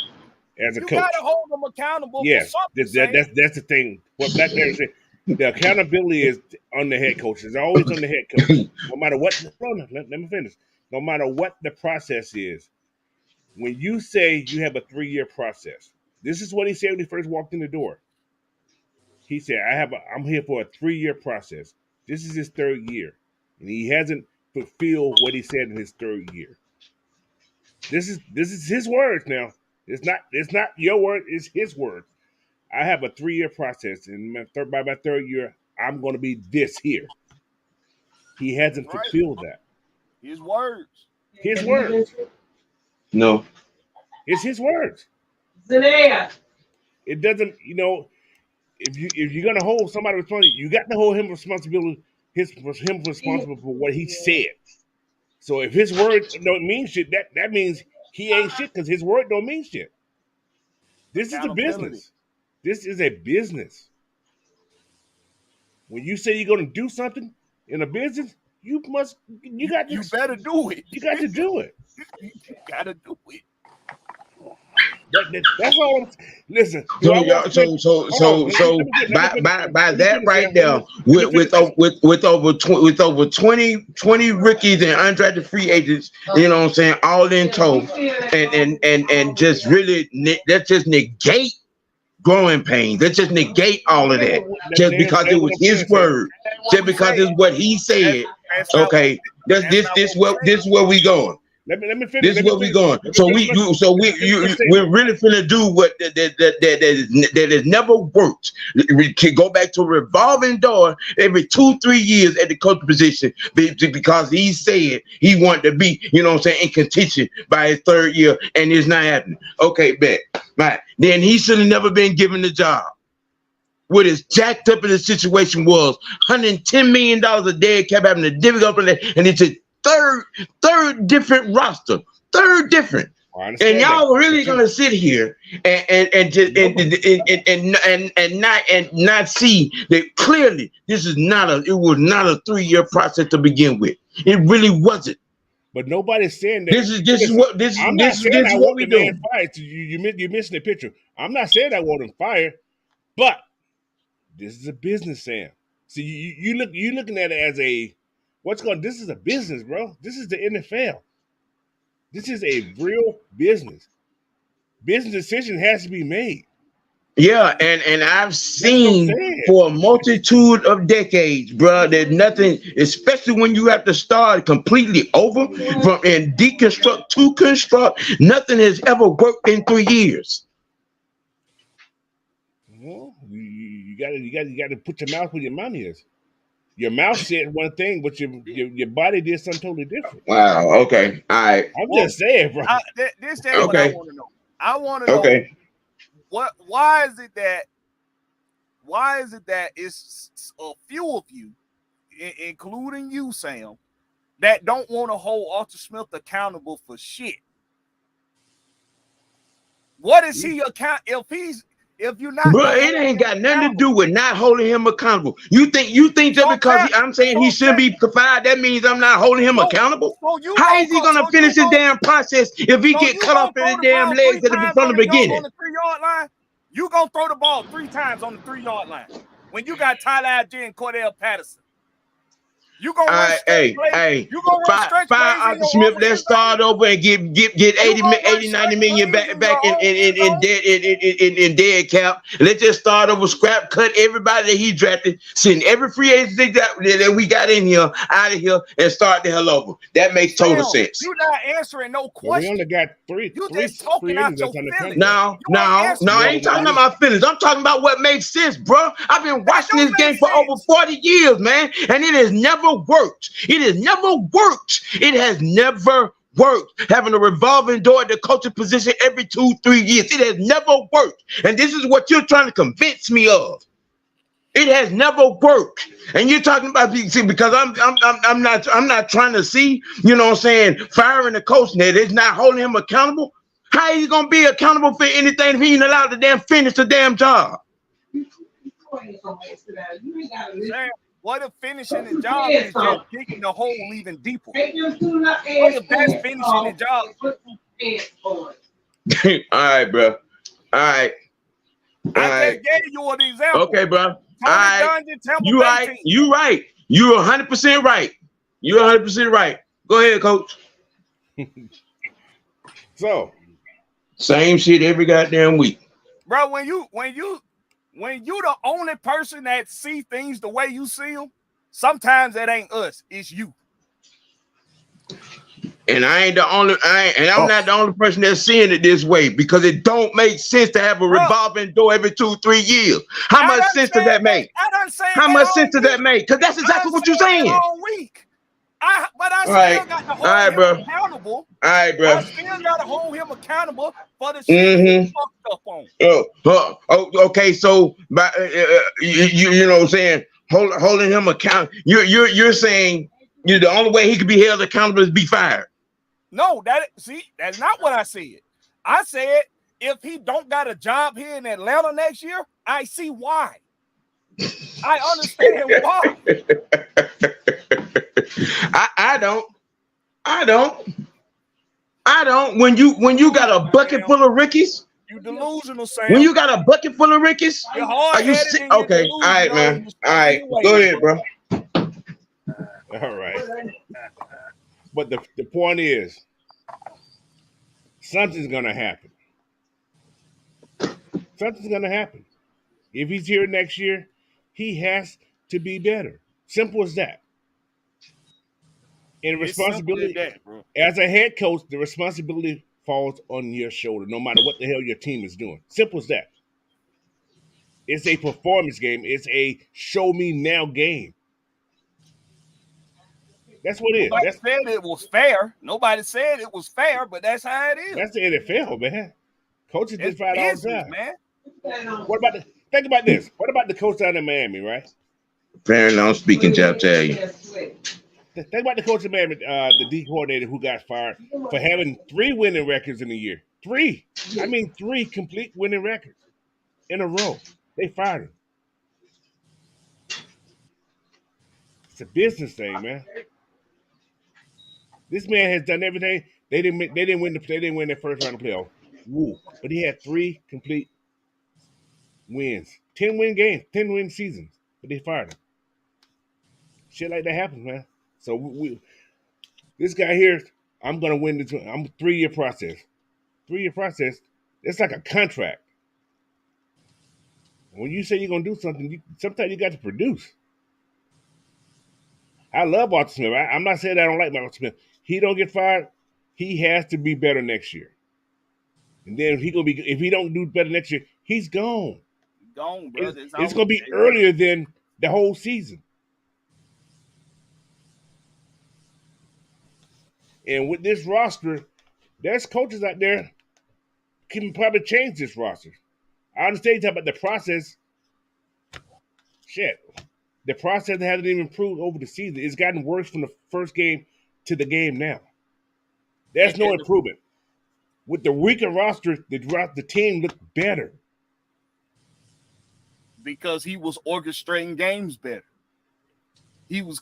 as a You coach. gotta hold them accountable for Yes, something. Sam. that's the thing. What Black Bear said, the accountability is on the head coach. It's always on the head coach. No matter what, let me finish. No matter what the process is, when you say you have a 3-year process, this is what he said when he first walked in the door. He said, I'm here for a 3-year process. This is his 3rd year. And he hasn't fulfilled what he said in his 3rd year. This is his words now. It's not your word, it's his words. I have a 3-year process, and by my 3rd year, I'm gonna be this here. He hasn't fulfilled that. His words. His words. No. It's his words. Zanea. It doesn't, if you're gonna hold somebody responsible, you got to hold him responsible for what he said. So if his word don't mean shit, that means he ain't shit because his word don't mean shit. This is a business. This is a business. When you say you're gonna do something in a business, you better do it. You got to do it. You gotta do it. That's all. Listen. So by that right there, with over 20 rookies and undrafted free agents, you know what I'm saying, all in total, and just really let's just negate growing pains. Let's just negate all of that just because it was his word, just because it's what he said. Okay, this where we going. Let me finish. This is where we going. We're really finna do what that has never worked. We can go back to a revolving door every 2-3 years at the coach position because he said he wanted to be, you know what I'm saying, in contention by his 3rd year, and it's not happening. Okay, bet. Right. Then he should have never been given the job. What is jacked up in the situation was $110 million a dead cap having a difficult play, and it's a third different roster, third different, and y'all really gonna sit here and not see that clearly this is it was not a 3-year process to begin with. It really wasn't. But nobody's saying that. This is what we doing. You're missing the picture. I'm not saying I want him fired, but this is a business, Sam. See, you're looking at it as a this is a business, bro. This is the NFL. This is a real business. Business decision has to be made. Yeah, and I've seen for a multitude of decades, bro, that nothing, especially when you have to start completely over and deconstruct to construct, nothing has ever worked in 3 years. Well, you got to put your mouth where your money is. Your mouth said one thing, but your body did something totally different. Wow. Okay. All right. I'm just saying, bro. This is what I want to know. I want to know why is it that it's a few of you, including you, Sam, that don't want to hold Arthur Smith accountable for shit? What is he account if you're not, bro? It ain't got nothing to do with not holding him accountable. You think just because I'm saying he shouldn't be fired, that means I'm not holding him accountable? How is he gonna finish his damn process if he get cut off in his damn legs from the beginning? On the 3-yard line, you gonna throw the ball 3 times on the 3-yard line when you got Tyler Algier and Cordell Patterson. You gonna run stretch plays. You gonna run stretch plays. Fire Arthur Smith. Let's start over and get 80, 90 million back in dead cap. Let's just start over, scrap, cut everybody that he drafted, send every free agent that we got in here out of here, and start the hell over. That makes total sense. You're not answering no question. We only got three. You just talking out your feelings. No, I ain't talking about my feelings. I'm talking about what makes sense, bro. I've been watching this game for over 40 years, man, and it has never worked. It has never worked. It has never worked. Having a revolving door at the coaching position every 2-3 years. It has never worked. And this is what you're trying to convince me of. It has never worked. And you're talking about because I'm not trying to see, you know what I'm saying, firing the coach that is not holding him accountable. How are you gonna be accountable for anything if he ain't allowed to finish the damn job? What if finishing the job is just digging the hole even deeper? What if that's finishing the job? All right, bro. All right. I just gave you an example. Okay, bro. All Tony right. Dungy, Tampa You Bay right. team. You right. You're 100% right. You're 100% right. Go ahead, coach. So, Same shit every goddamn week. Bro, when you the only person that see things the way you see them, sometimes it ain't us, it's you. And I'm not the only person that's seeing it this way because it don't make sense to have a revolving door every 2-3 years. How much sense does that make? How much sense does that make? Because that's exactly what you're saying. All week. But I still got to hold him accountable. All right, bro. I still got to hold him accountable for the shit he fucked up on. Okay, so you know what I'm saying? Holding him accountable. You're saying the only way he could be held accountable is be fired. No, that's not what I said. I said if he don't got a job here in Atlanta next year, I see why. I understand why. I don't. When you got a bucket full of Rickies, you delusional, Sam. When you got a bucket full of Rickies, you're hard-headed. Okay, all right, man. All right, go ahead, bro. All right. But the point is, something's gonna happen. Something's gonna happen. If he's here next year, he has to be better. Simple as that. And responsibility as a head coach, the responsibility falls on your shoulder, no matter what the hell your team is doing. Simple as that. It's a performance game. It's a show me now game. That's what it is. Nobody said it was fair. Nobody said it was fair, but that's how it is. That's the NFL, man. Coaches just fight all the time. Man. Think about this. What about the coach down in Miami, right? Apparently, I'm speaking to tell you. Think about the coach in Miami, the D coordinator who got fired for having 3 winning records in a year. 3. I mean, 3 complete winning records in a row. They fired him. It's a business thing, man. This man has done everything. They didn't win their first round of playoff. Woo. But he had 3 complete wins. 10-win games, 10-win seasons. But they fired him. Shit like that happens, man. So this guy here, I'm gonna win this. I'm a 3-year process. 3-year process. It's like a contract. When you say you're gonna do something, sometimes you got to produce. I love Arthur Smith. I'm not saying I don't like Arthur Smith. He don't get fired. He has to be better next year. And then if he don't do better next year, he's gone. Gone, brother. It's gonna be earlier than the whole season. And with this roster, there's coaches out there can probably change this roster. I understand you talk about the process. Shit. The process hasn't even improved over the season. It's gotten worse from the first game to the game now. There's no improvement. With the weaker roster, the team looked better. Because he was orchestrating games better. He was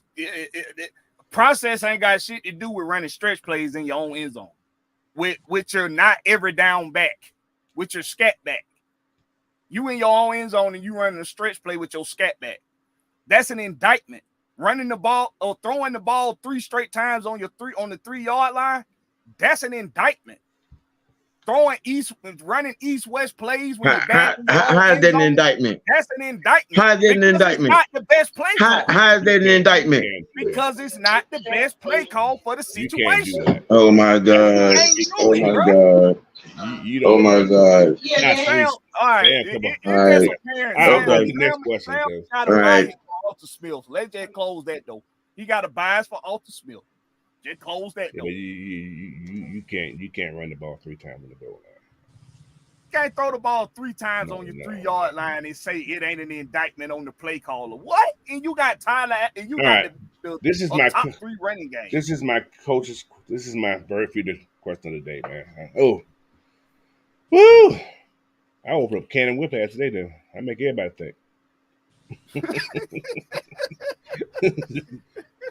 process ain't got shit to do with running stretch plays in your own end zone. With your not every down back, with your scat back. You in your own end zone and you running a stretch play with your scat back. That's an indictment. Running the ball or throwing the ball 3 straight times on the 3-yard line, that's an indictment. Running east-west plays when you're back. How is that an indictment? That's an indictment. How is that an indictment? It's not the best play call. How is that an indictment? Because it's not the best play call for the situation. Oh my God. Oh my God. Oh my God. Yeah, all right. All right. I'll go to the next question. All right. Arthur Smith. Let's just close that though. He got a bias for Arthur Smith. Just close that though. You can't run the ball 3 times in the goal line. You can't throw the ball 3 times on your 3-yard line and say it ain't an indictment on the play caller. What? And you got Tyler and you got this is my top 3 running game. This is my coach's. This is my very few question of the day, man. Oh, woo! I opened up can and whip ass today, though. I make everybody think.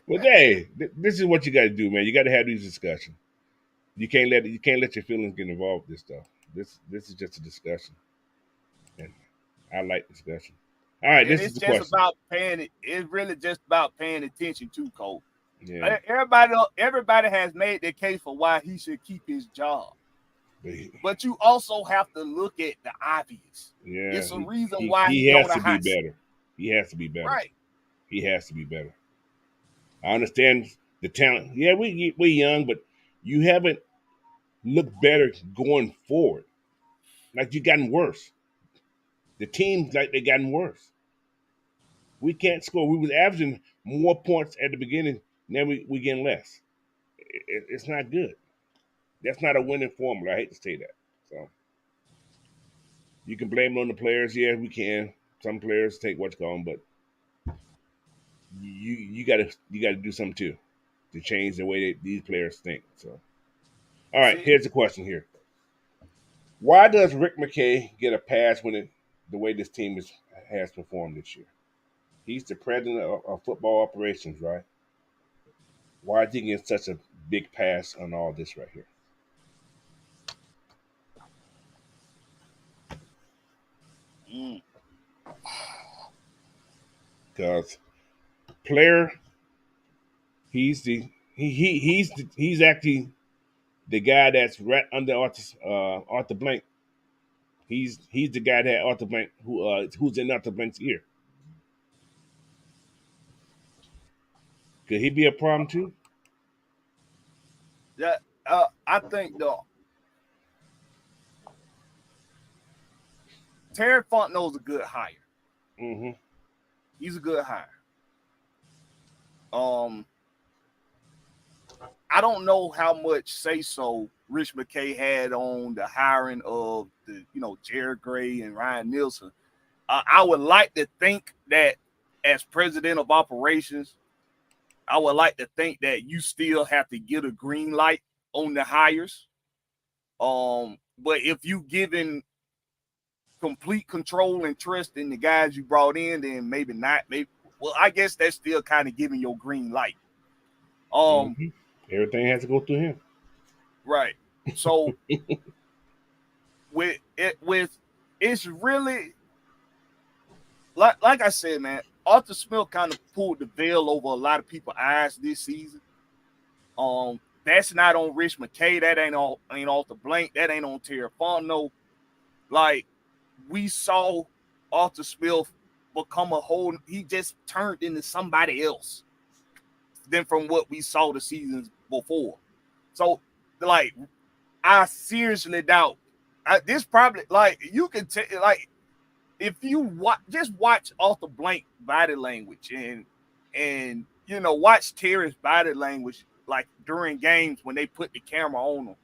But hey, this is what you got to do, man. You got to have these discussions. You can't let your feelings get involved with this stuff. This is just a discussion, and I like discussion. All right, And this is it's the just question. about paying it. It's really just about paying attention to Cole. Yeah, Everybody has made their case for why he should keep his job. but But you also have to look at the obvious. yeah, It's a reason he, why he he has on a to be hot seat. better. He has to be better. Right. He has to be better. I understand the talent. Yeah, we're young, but you haven't looked better going forward. Like you gotten worse. The teams like they gotten worse. We can't score. We was averaging more points at the beginning. Now we getting less. It's not good. That's not a winning formula. I hate to say that. So you can blame it on the players. Yeah, we can. Some players take what's going, but you gotta do something too to change the way these players think. So all right, See, here's the question here. Why does Rick McKay get a pass the way this team has performed this year? He's the president of football operations, right? Why is he getting such a big pass on all this right here? Because player, he's actually the guy that's right under Arthur Blank. He's the guy that Arthur Blank who's in Arthur Blank's ear. Could he be a problem too? that I think the Terry Fontenot's a good hire. Mm-hmm. He's a good hire. I don't know how much say so Rich McKay had on the hiring of the Jared Gray and Ryan Nielsen. I would like to think that as president of operations, I would like to think that you still have to get a green light on the hires. But if you given complete control and trust in the guys you brought in, then maybe not. Well, I guess that's still kind of giving your green light. Mm-hmm. Everything has to go through him. Right. So with it's really like I said, man, Arthur Smith kind of pulled the veil over a lot of people's eyes this season. That's not on Rich McKay. That ain't Arthur Blank. That ain't on Terry Fontenot. Like, we saw Arthur Smith become he just turned into somebody else than from what we saw the seasons before. So, like, I seriously doubt this probably, like, you can tell, like, if you watch Arthur Blank body language and watch Terry's body language, like, during games when they put the camera on them.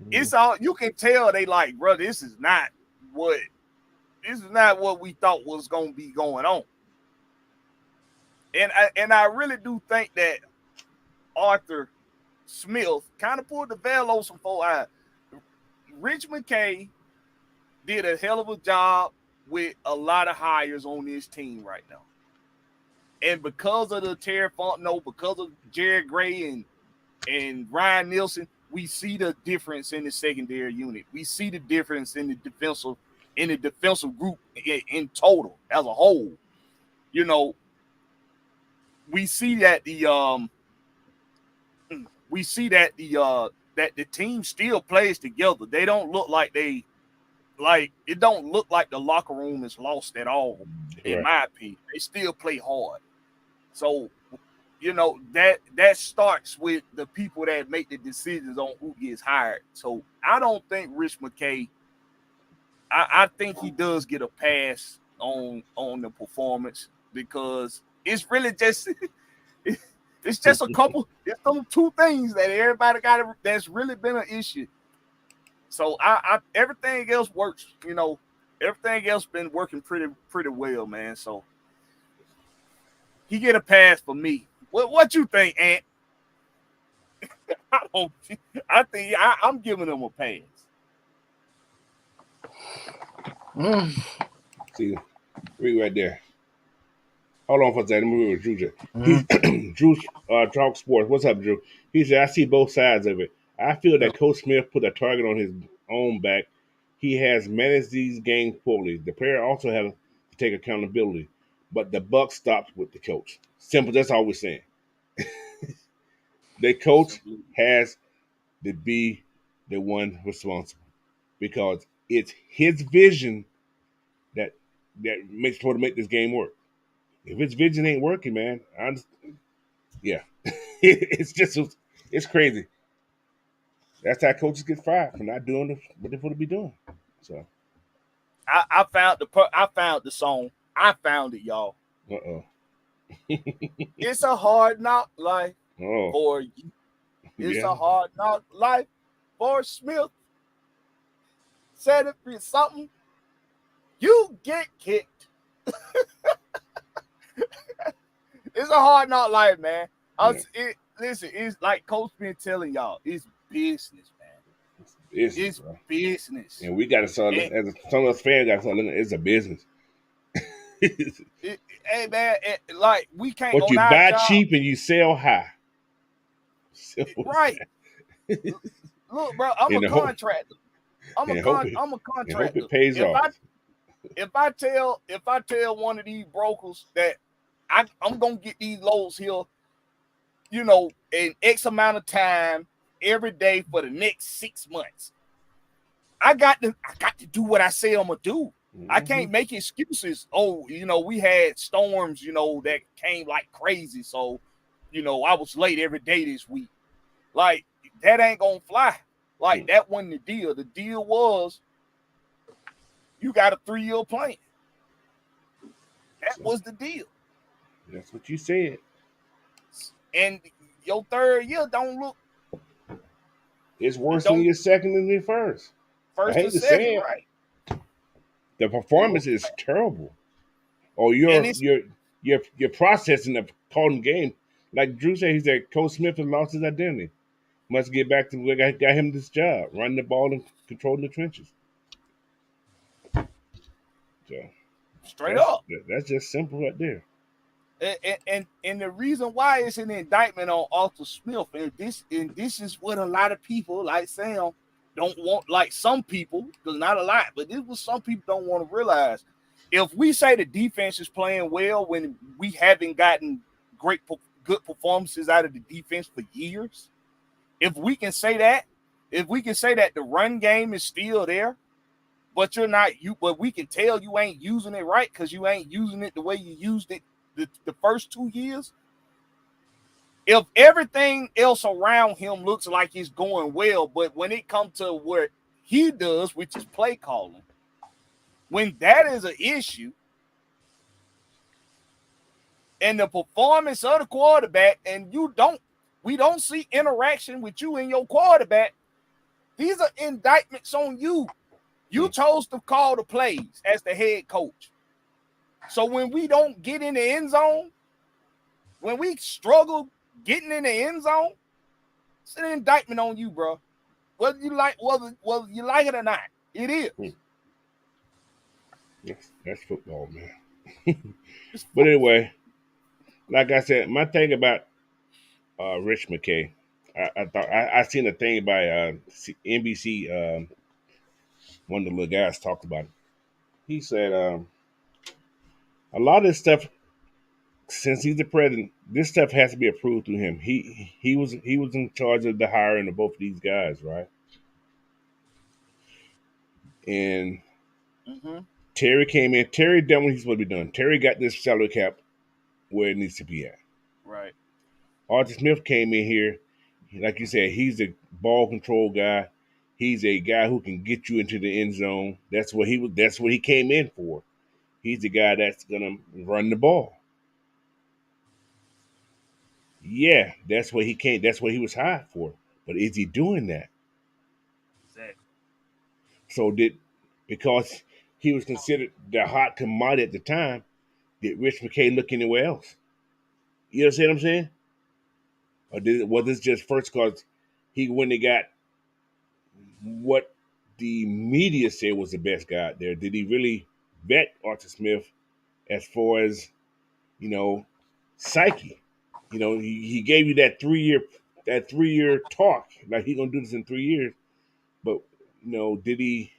Mm-hmm. It's all, you can tell they like, bro, this is not what we thought was going to be going on. And I really do think that Arthur Smith kind of pulled the veil over some folks' eyes. Rich McKay did a hell of a job with a lot of hires on this team right now. And because of the Terry Fontenot, because of Jared Gray and Ryan Nielsen, we see the difference in the secondary unit. We see the difference in the defensive group in total as a whole. We see that that the team still plays together. They don't look like it don't look like the locker room is lost at all, in my opinion. They still play hard. So, that starts with the people that make the decisions on who gets hired. So I don't think Rich McKay, I think he does get a pass on the performance, because it's really just it's just it's those two things that everybody got that's really been an issue. So I everything else works, everything else been working pretty well, man. So he get a pass for me. What you think, Ant? I think I'm giving him a pass. See, read right there. Hold on for a second. Let me move with Drew. Mhm. He's Drew Talk Sports. What's up, Drew? He said, I see both sides of it. I feel that Coach Smith put a target on his own back. He has managed these games poorly. The player also has to take accountability. But the buck stops with the coach. Simple. That's all we're saying. The coach Simply. has to be the one responsible because it's his vision that makes sure to make this game work. If his vision ain't working, man, yeah, it's crazy. That's how coaches get fired for not doing what they're supposed to be doing. So, I found the song. I found it, y'all. oh, It's a hard knock life oh, for you. It's yeah, a hard knock life for Smith. Said it for something. You get kicked. It's a hard knock life, man. yeah. Listen, it's like Coach been telling y'all. It's business, man. Business, It's bro. business. And we got to start And, some of us fans got to start looking. It's a business. hey, man, like we can't But on you our buy job, cheap and you sell high. Simple as right? Look, bro, I'm that. a contractor. And hope it I'm a and hope contractor. it pays off. If I tell one of these brokers that I'm gonna get these loads here, you know, in X amount of time every day for the next 6 months, I got to do what I say I'm gonna do. I can't make excuses. Oh, you know, we had storms, you know, that came like crazy. So, you know, I was late every day this week. Like, that ain't gonna fly. Like, that wasn't the deal. The deal was you got a 3-year plan. That So, was the deal. that's what you said. And your third year don't look, It's it worse than don't your second and your first. I first hate and to second, say it. right? The You know, performance is terrible. Or and your processing of calling the game. Like Drew said, he said Coach Smith has lost his identity. Must get back to what got him this job, running the ball and controlling the trenches. So straight up. that's just simple right there. And the reason why it's an indictment on Arthur Smith, and this is what a lot of people like Sam don't want, like some people, because not a lot, but this was some people don't want to realize. If we say the defense is playing well when we haven't gotten good performances out of the defense for years, if we can say that, if we can say that the run game is still there, but but we can tell you ain't using it right because you ain't using it the way you used it the first 2 years. If everything else around him looks like it's going well, but when it comes to what he does, which is play calling, when that is an issue, and the performance of the quarterback, and we don't see interaction with you and your quarterback, these are indictments on you. You chose to call the plays as the head coach. So when we don't get in the end zone, when we struggle getting in the end zone, it's an indictment on you, bro. Whether you like it or not, it is. That's football, man. But anyway, like I said, my thing about Rich McKay, I thought I seen a thing by NBC. One of the little guys talked about it. He said a lot of this stuff, since he's the president, this stuff has to be approved through him. He was in charge of the hiring of both of these guys, right? And Terry came in. Terry done what he's supposed to be doing. Terry got this salary cap where it needs to be at. Right. Arthur Smith came in here, like you said, he's a ball control guy. He's a guy who can get you into the end zone. That's what he was. That's what he came in for. He's the guy that's gonna run the ball. Yeah, that's what he came. That's what he was hired for. But is he doing that? Exactly. So because he was considered the hot commodity at the time, did Rich McKay look anywhere else? You understand what I'm saying? Or was this just first because he went and got what the media said was the best guy out there? Did he really vet Arthur Smith as far as psyche. He gave you that 3 year talk, like he gonna do this in 3 years. But did he?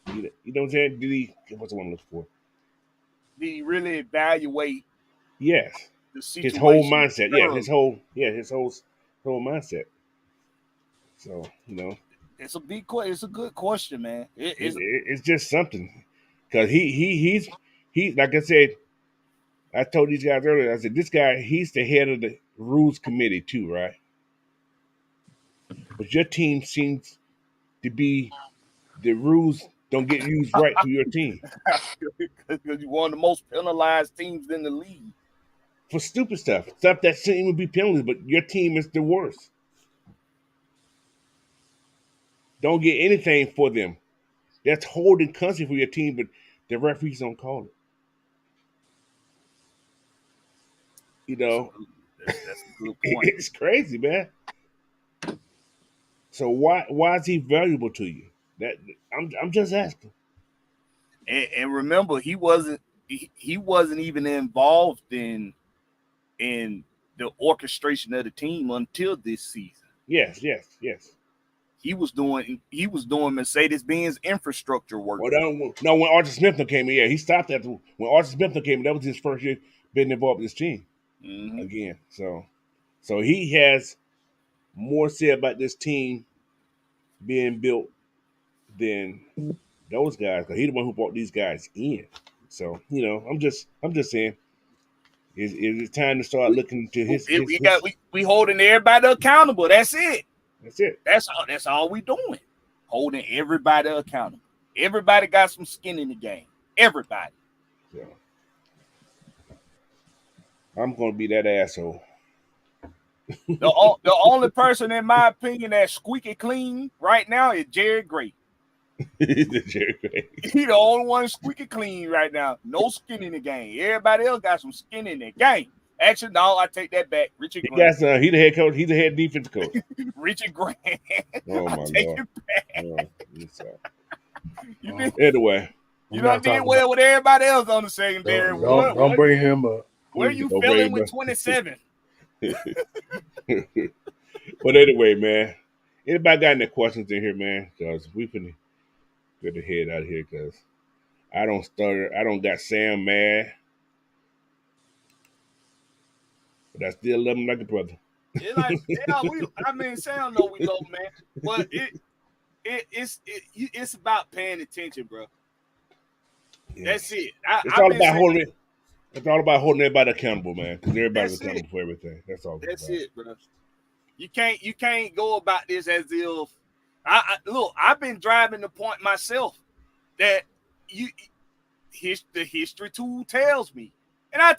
You know what I'm saying? Did he? What's the one I'm looking for? Did he really evaluate Yes, the his whole situation? mindset. Yeah, his whole mindset. So It's a big question. It's a good question, man. it's just something, because he's like I said. I told these guys earlier. I said this guy, he's the head of the rules committee too, right? But your team seems to be the rules don't get used right for your team because you're one of the most penalized teams in the league. for stupid stuff that shouldn't even be penalties. But your team is the worst. Don't get anything for them. That's holding country for your team, but the referees don't call it. That's a good point. It's crazy, man. So why is he valuable to you? That I'm just asking. And remember, he wasn't even involved in the orchestration of the team until this season. Yes. He was doing Mercedes-Benz infrastructure work. Well, no, when Arthur Smith came in, he stopped that. When Arthur Smith came in, that was his first year being involved with this team again. So he has more to say about this team being built than those guys, because he's the one who brought these guys in. So I'm just saying, is it time to start looking to his? We holding everybody accountable. That's it. That's it. That's all we doing. Holding everybody accountable. Everybody got some skin in the game. Everybody. So I'm gonna be that asshole. The only person, in my opinion, that's squeaky clean right now is Jared Gray. He's the only one squeaky clean right now. No skin in the game. Everybody else got some skin in the game. Actually, no, I take that back. Richard Grant. He the head coach. He's the head defense coach. Richard Grant. Oh my take God. It back. Anyway, you done did well with everybody else on the secondary. Don't bring him up. Where you feeling with 27? But anyway, man, anybody got any questions in here, man? Because we finna get the head out of here, because I don't got Sam mad, but I still love him like a brother. Sam know we love him, man. But it's about paying attention, bro. Yeah. That's it. It's all about holding everybody accountable, man. Because everybody's accountable for everything. That's all. That's it, bro. You can't go about this as if look. I've been driving the point myself that the history tool tells me, and I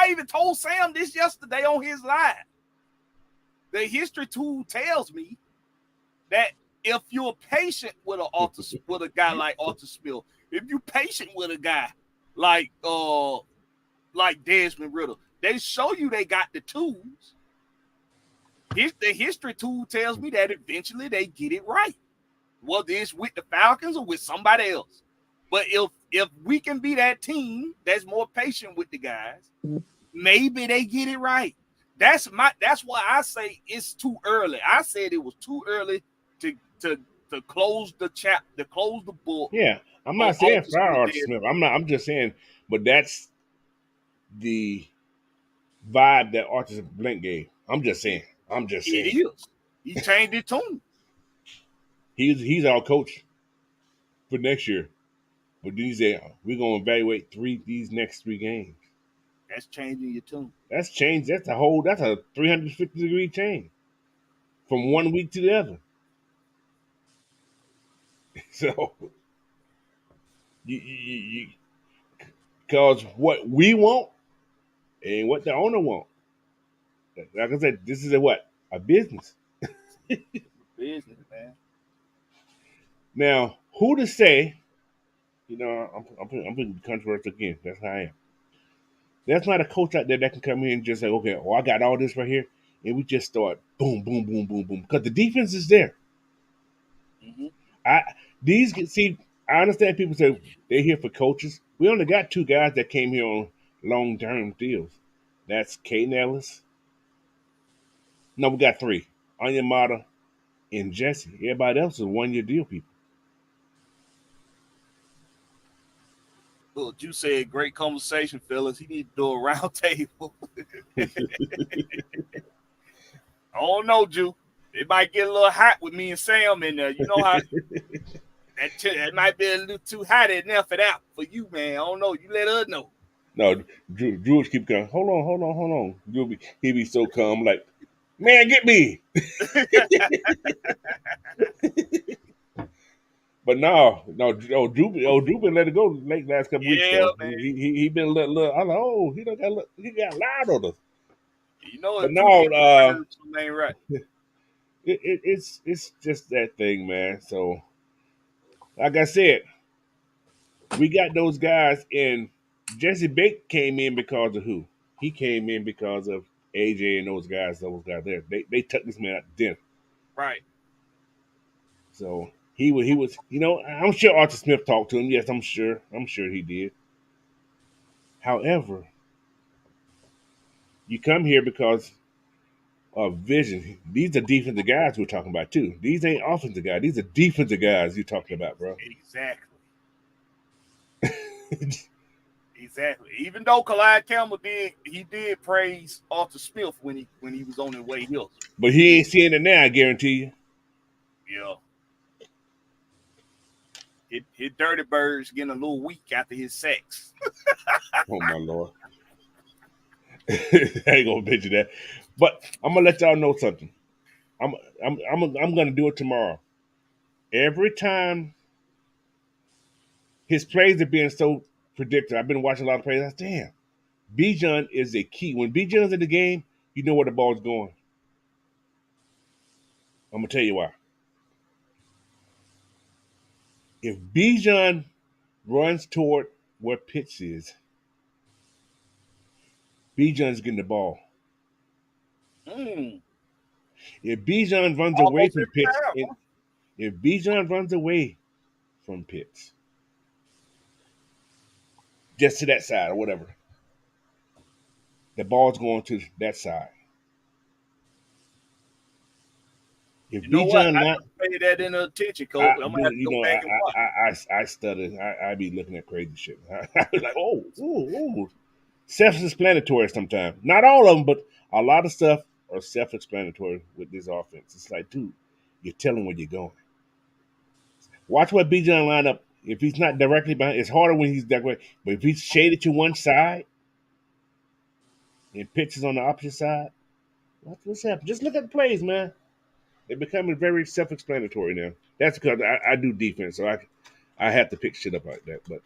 even told Sam this yesterday on his live. The history tool tells me that if you're patient with a guy like Arthur Smith, if you're patient with a guy like Desmond Ritter, they show you they got the tools. The history tool tells me that eventually they get it right, whether it's with the Falcons or with somebody else. But if we can be that team that's more patient with the guys, maybe they get it right. That's why I say it's too early. I said it was too early to close the to close the book. Yeah, I'm not saying fire Arthur Smith. I'm just saying, but that's the vibe that Arthur Blank gave. I'm just saying. It is. He changed his tune. He's our coach for next year. But then he said, we're going to evaluate these next 3 games. That's changing your tune. That's changed. That's a 350-degree change from one week to the other. So, because what we want and what the owner want. Like I said, this is a business. Business, man. Now, who to say? I'm putting controversy again. That's how I am. There's not a coach out there that can come in and just say, okay, I got all this right here, and we just start boom, boom, boom, boom, boom, because the defense is there. Mm-hmm. I understand people say they're here for coaches. We only got 2 guys that came here on long-term deals. That's Kate Ellis. No, we got three. Onyemata and Jesse. Everybody else is one-year deal people. Look, you said great conversation, fellas. He need to do a round table. I don't know, Jew. It might get a little hot with me and Sam in there. You know how that might be a little too hot in there for that for you, man. I don't know. You let us know. No, Drew keep going. Hold on. He be so calm, like, man, get me. But Drew been let it go late last couple weeks Yeah, though. man. He been a little. I like, oh, he got loud on us. You know But if Drew no, get something ain't right. it's just that thing, man. So, like I said, we got those guys, and Jesse Bake came in because of who? He came in because of AJ and those guys. Those guys there, they took this man out to dinner. Right. So he was. You know, I'm sure Arthur Smith talked to him. Yes, I'm sure he did. However, you come here because of vision. These are defensive guys we're talking about too. These ain't offensive guys. These are defensive guys you're talking about, bro. Exactly. Exactly. Even though Clyde Campbell did praise Arthur Smith when he was on his way here. But he ain't seeing it now, I guarantee you. Yeah. His dirty birds getting a little weak after his sex. Oh my lord. I ain't gonna picture that. But I'm gonna let y'all know something. I'm gonna do it tomorrow. Every time his plays are being so predictive, I've been watching a lot of plays. I said, damn, Bijan is a key. When Bijan's in the game, you know where the ball's going. I'm gonna tell you why. If Bijan runs toward where Pitts is, Bijan's getting the ball. Mm. If Bijan runs away Almost from every Pitts, time. if Bijan runs away from Pitts, just to that side or whatever, the ball's going to that side. If You know what? Bijan I not, never paid that into attention, Cole. I I'm gonna do, have to you go know, back and watch. I stutter. I be looking at crazy shit. I be like, oh, self-explanatory sometimes. Not all of them, but a lot of stuff are self-explanatory with this offense. It's like, dude, you're telling where you're going. Watch what Bijan line up. If he's not directly behind, it's harder when he's that way. But if he's shaded to one side and pitches on the opposite side, what's happening? Just look at the plays, man. They're becoming very self-explanatory now. That's because I do defense, so I have to pick shit up like that. But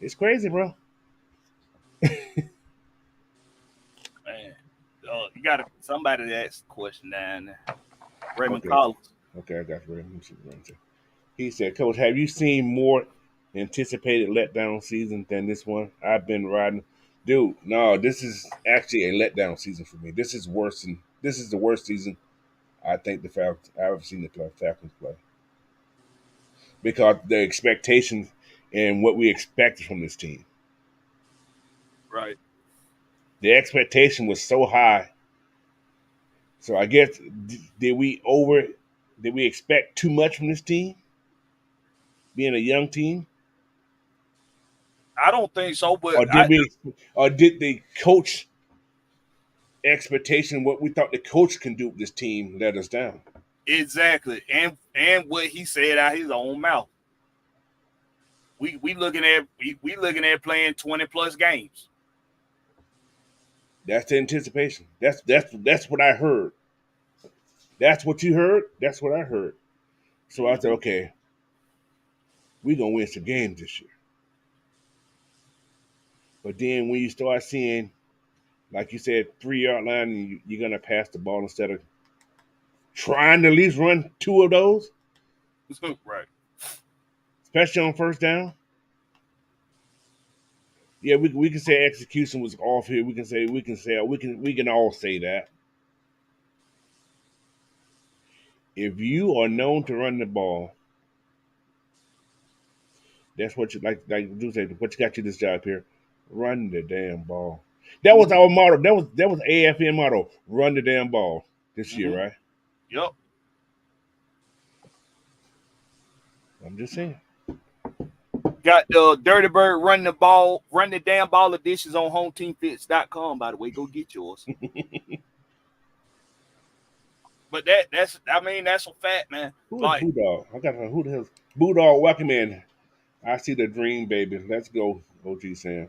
it's crazy, bro. Man, you got somebody to ask a question down there. Raymond Okay, Collins. okay, I got you. Let me see what I'm saying. He said, "Coach, have you seen more anticipated letdown season than this one? I've been riding, dude. No, this is actually a letdown season for me. This is worse than this is the worst season I think the Falcons I've ever seen the Falcons play because the expectations and what we expected from this team, Right. the expectation was so high. So I guess did we over? Did we expect too much from this team? Being a young team, I don't think so, but or did we? Or did the coach expectation what we thought the coach can do with this team let us down? exactly. And what he said out his own mouth. We looking at playing 20 plus games. That's the anticipation. That's what I heard. That's what you heard. That's what I heard. So I said, okay, we gonna win some games this year. But then when you start seeing, like you said, 3 yard line, and you're gonna pass the ball instead of trying to at least run two of those, Right. especially on first down. Yeah, we can say execution was off here. We can all say that. If you are known to run the ball, that's what you like. Like you said, what you got you this job here. Run the damn ball. That was our motto. That was AFN motto. Run the damn ball this year, right? Yep. I'm just saying. Got the Dirty Bird run the damn ball editions on HomeTeamFits.com, by the way. Go get yours. But that's a fact, man. Who is Like, Boodog? I got who the hell? Boodog, welcome in. I see the dream, baby. Let's go, OG Sam.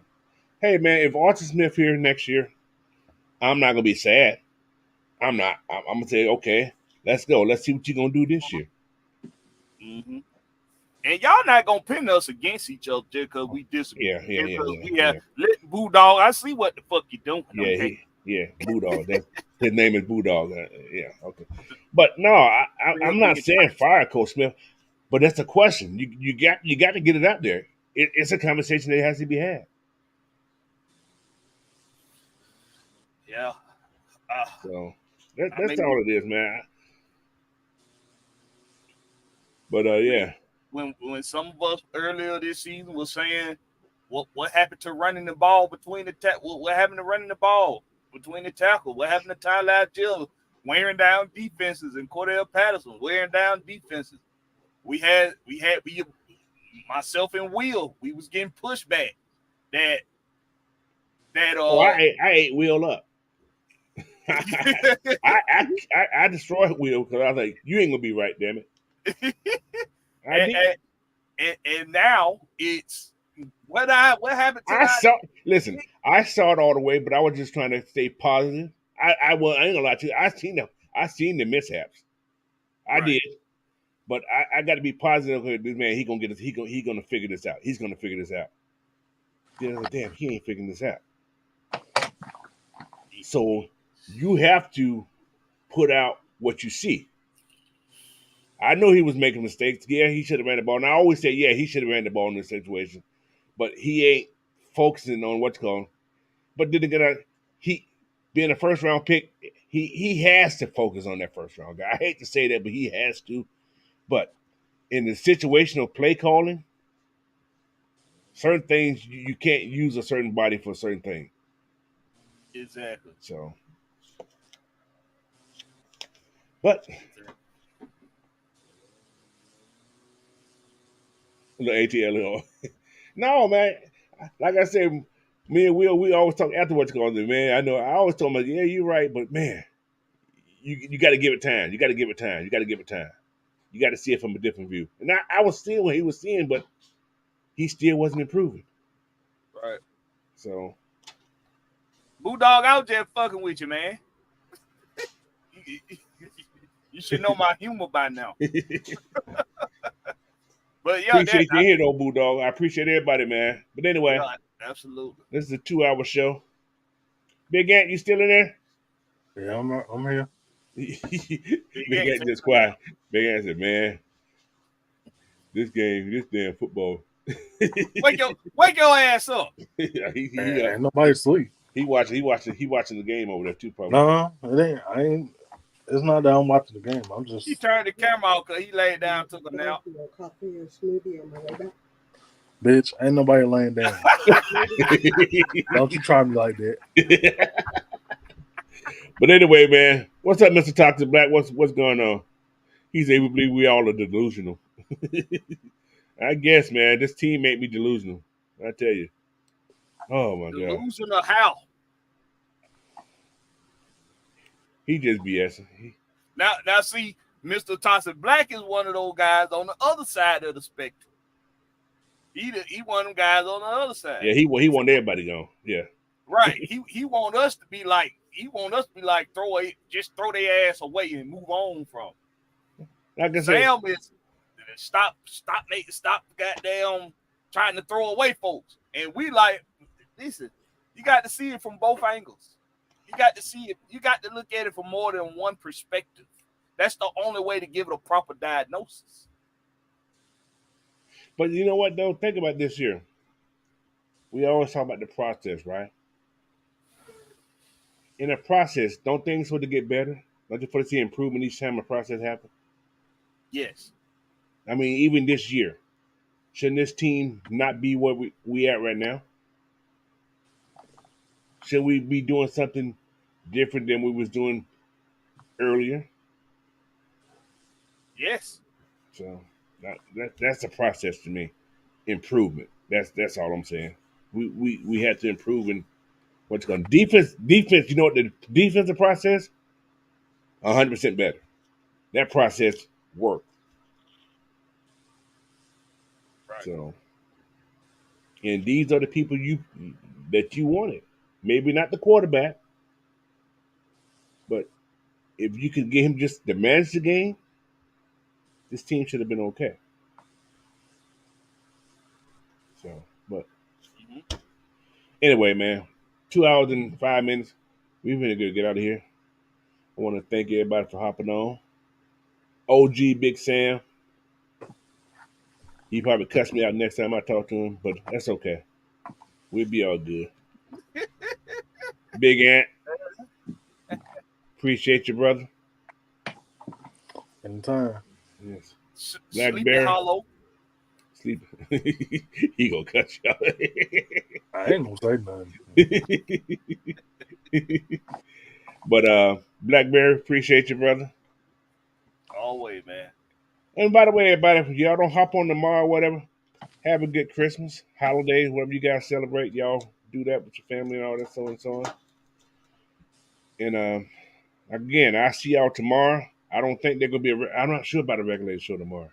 Hey, man, if Archie Smith here next year, I'm not gonna be sad. I'm not. I'm gonna say, okay, let's go. Let's see what you're gonna do this year. mm-hmm. And y'all not gonna pin us against each other just because we disagree. Yeah. We have let Bulldog. I see what the fuck you doing. Yeah, okay? Bulldog. His name is Bulldog. Yeah, okay. But no, I'm not saying fire Coach Smith, but that's a question. You got to get it out there. It's a conversation that has to be had. Yeah. So that's all it is, man. But yeah. When some of us earlier this season was saying what happened to running the ball between the what happened to running the ball between the tackle? What happened to Tyler Jill wearing down defenses and Cordell Patterson wearing down defenses? We had myself and Will, we was getting pushback that I ate Will up. I destroyed Will because I was like, you ain't gonna be right, damn it. And now it's what happened to I saw it all the way, but I was just trying to stay positive. I ain't gonna lie to you. I seen the mishaps. I did. But I got to be positive. This man, he gonna figure this out. He's gonna figure this out. Damn, he ain't figuring this out. So you have to put out what you see. I know he was making mistakes. Yeah, he should have ran the ball. And I always say, yeah, he should have ran the ball in this situation. But he ain't focusing on what's going. But then again, he being a first round pick, he has to focus on that first round guy. I hate to say that, but he has to. But in the situational play calling, certain things you can't use a certain body for a certain thing. Exactly. So, but the ATL. No, man. Like I said, me and Will, we always talk afterwards. Man, I know. I always told him, yeah, you're right, but man, you got to give it time. You got to give it time. You got to give it time. You got to see it from a different view. And I was seeing what he was seeing, but he still wasn't improving. Right. So, Bulldog, I was just fucking with you, man. You should know my humor by now. But yeah, appreciate you here, though, Bulldog. I appreciate everybody, man. But anyway, yeah, absolutely. This is a 2-hour show. Big Ant, you still in there? Yeah, I'm here. Big Ant just quiet. Big Ant said, "Man, this damn football." wake your ass up. Ain't nobody sleep. He watching the game over there too, probably. No, it ain't. It's not that I'm watching the game. I'm just. He turned the camera off because he laid down, took a nap. Bitch, ain't nobody laying down. Don't you try me like that. But anyway, man, what's up, Mr. Toxic Black? What's going on? He's able to believe we all are delusional. I guess, man, this team made me delusional. I tell you. Oh my god. Delusional how? He just BSing. Now see, Mr. Toxic Black is one of those guys on the other side of the spectrum. He one of them guys on the other side. Yeah, he want everybody gone. Yeah. Right. He want us to be like throw their ass away and move on from. Like I Sam said, is stop goddamn trying to throw away folks. And we like, listen, you got to see it from both angles. You got to see it. You got to look at it from more than one perspective. That's the only way to give it a proper diagnosis. But you know what, though? Think about this here. We always talk about the process, right? In the process, don't things sort of get better? Don't you sort of see improvement each time a process happens? Yes. I mean, even this year, shouldn't this team not be where we at right now? Should we be doing something different than we was doing earlier? Yes. So that's a process to me. Improvement. That's all I'm saying. We had to improve in what's going defense. Defense. You know what the defensive process? 100% better. That process worked. Right. So, and these are the people that you wanted. Maybe not the quarterback, but if you could get him just to manage the game, this team should have been okay. So, but Mm-hmm. anyway, man, 2 hours and 5 minutes. We've been good to get out of here. I want to thank everybody for hopping on. OG Big Sam. He probably cuss me out next time I talk to him, but that's okay. We'll be all good. Big Ant. Appreciate you, brother. Anytime. Yes. Sleepy Blackberry. Hollow. Sleep. He gonna cut you out. I ain't gonna say nothing. But Blackberry, appreciate you, brother. Always, man. And by the way, everybody, if y'all don't hop on tomorrow, whatever, have a good Christmas, holidays, whatever you guys celebrate. Y'all do that with your family and all that, so and so on. And again, I see y'all tomorrow. I don't think they're gonna be. I'm not sure about a regulated show tomorrow,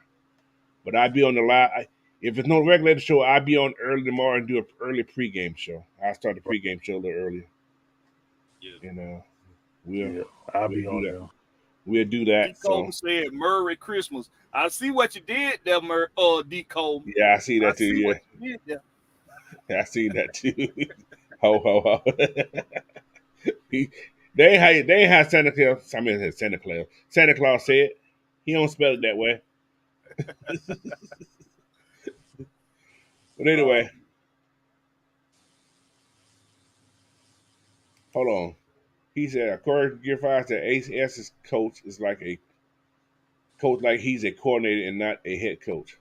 but I'll be on the live. If it's no regulated show, I'll be on early tomorrow and do an early pregame show. I'll start the pregame show a little earlier. Yeah. And I'll we'll be do on that. there. We'll do that. D. Colton said, Merry Christmas. I see what you did there, D. Colton. Yeah, I see that too. Yeah, What you did there. I see that too. Ho ho ho. They ain't how Santa Claus. I mean, Santa Claus. Santa Claus said he don't spell it that way. But anyway, hold on. He said, according to Gear 5, that ACS's coach is like a coach, like he's a coordinator and not a head coach.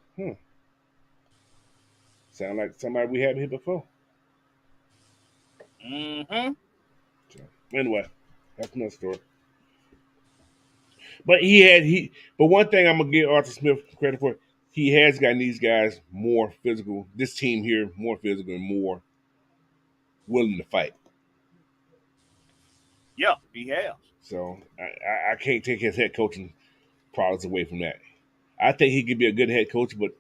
Sound like somebody we had here before. Mm-hmm. So, anyway, that's another story. But one thing I'm gonna give Arthur Smith credit for, he has gotten these guys more physical. This team here more physical and more willing to fight. Yeah, he has. So I can't take his head coaching problems away from that. I think he could be a good head coach, but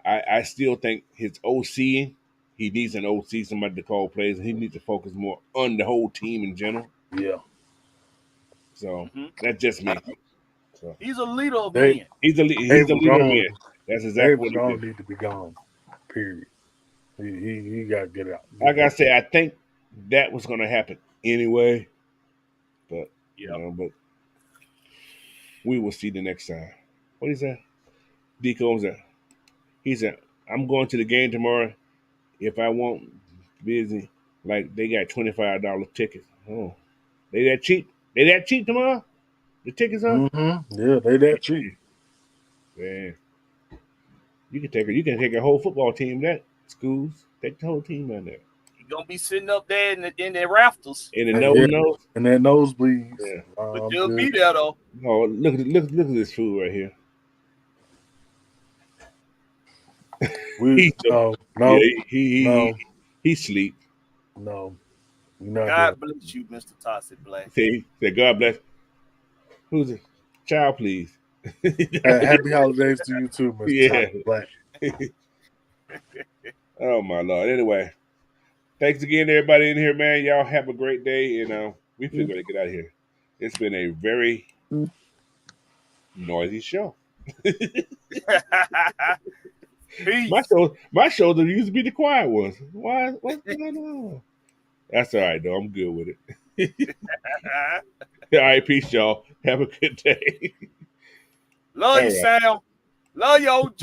I still think his OC, he needs an OC, somebody to call plays, and he needs to focus more on the whole team in general. Yeah. So that's just me. So He's a leader of men. he's a leader of men. That's exactly what he did. Need to be gone. Period. He got to get out. Like I said, I think that was going to happen anyway, but but we will see the next time. What is that? Deco was that? He said, "I'm going to the game tomorrow. If I want busy, like they got $25 tickets. Oh, they that cheap? They that cheap tomorrow? The tickets are? Mm-hmm. Yeah, they that cheap. Man, you can take a whole football team that schools. Take the whole team down there. He's gonna be sitting up there in the rafters. In the nose. And that nosebleeds. Yeah. But they'll be there though. Oh, look at this food right here. No. He sleep. No. Not God bless you, Mr. Tossy Black. Say God bless. Who's it? Child, please. Happy holidays to you too, Mr. Black. Oh my Lord. Anyway, thanks again to everybody in here, man. Y'all have a great day, and we feel good to get out of here. It's been a very noisy show. My shows used to be the quiet ones. What's going on? That's all right, though. I'm good with it. All right, peace, y'all. Have a good day. Love you, Sam. Love you, OG.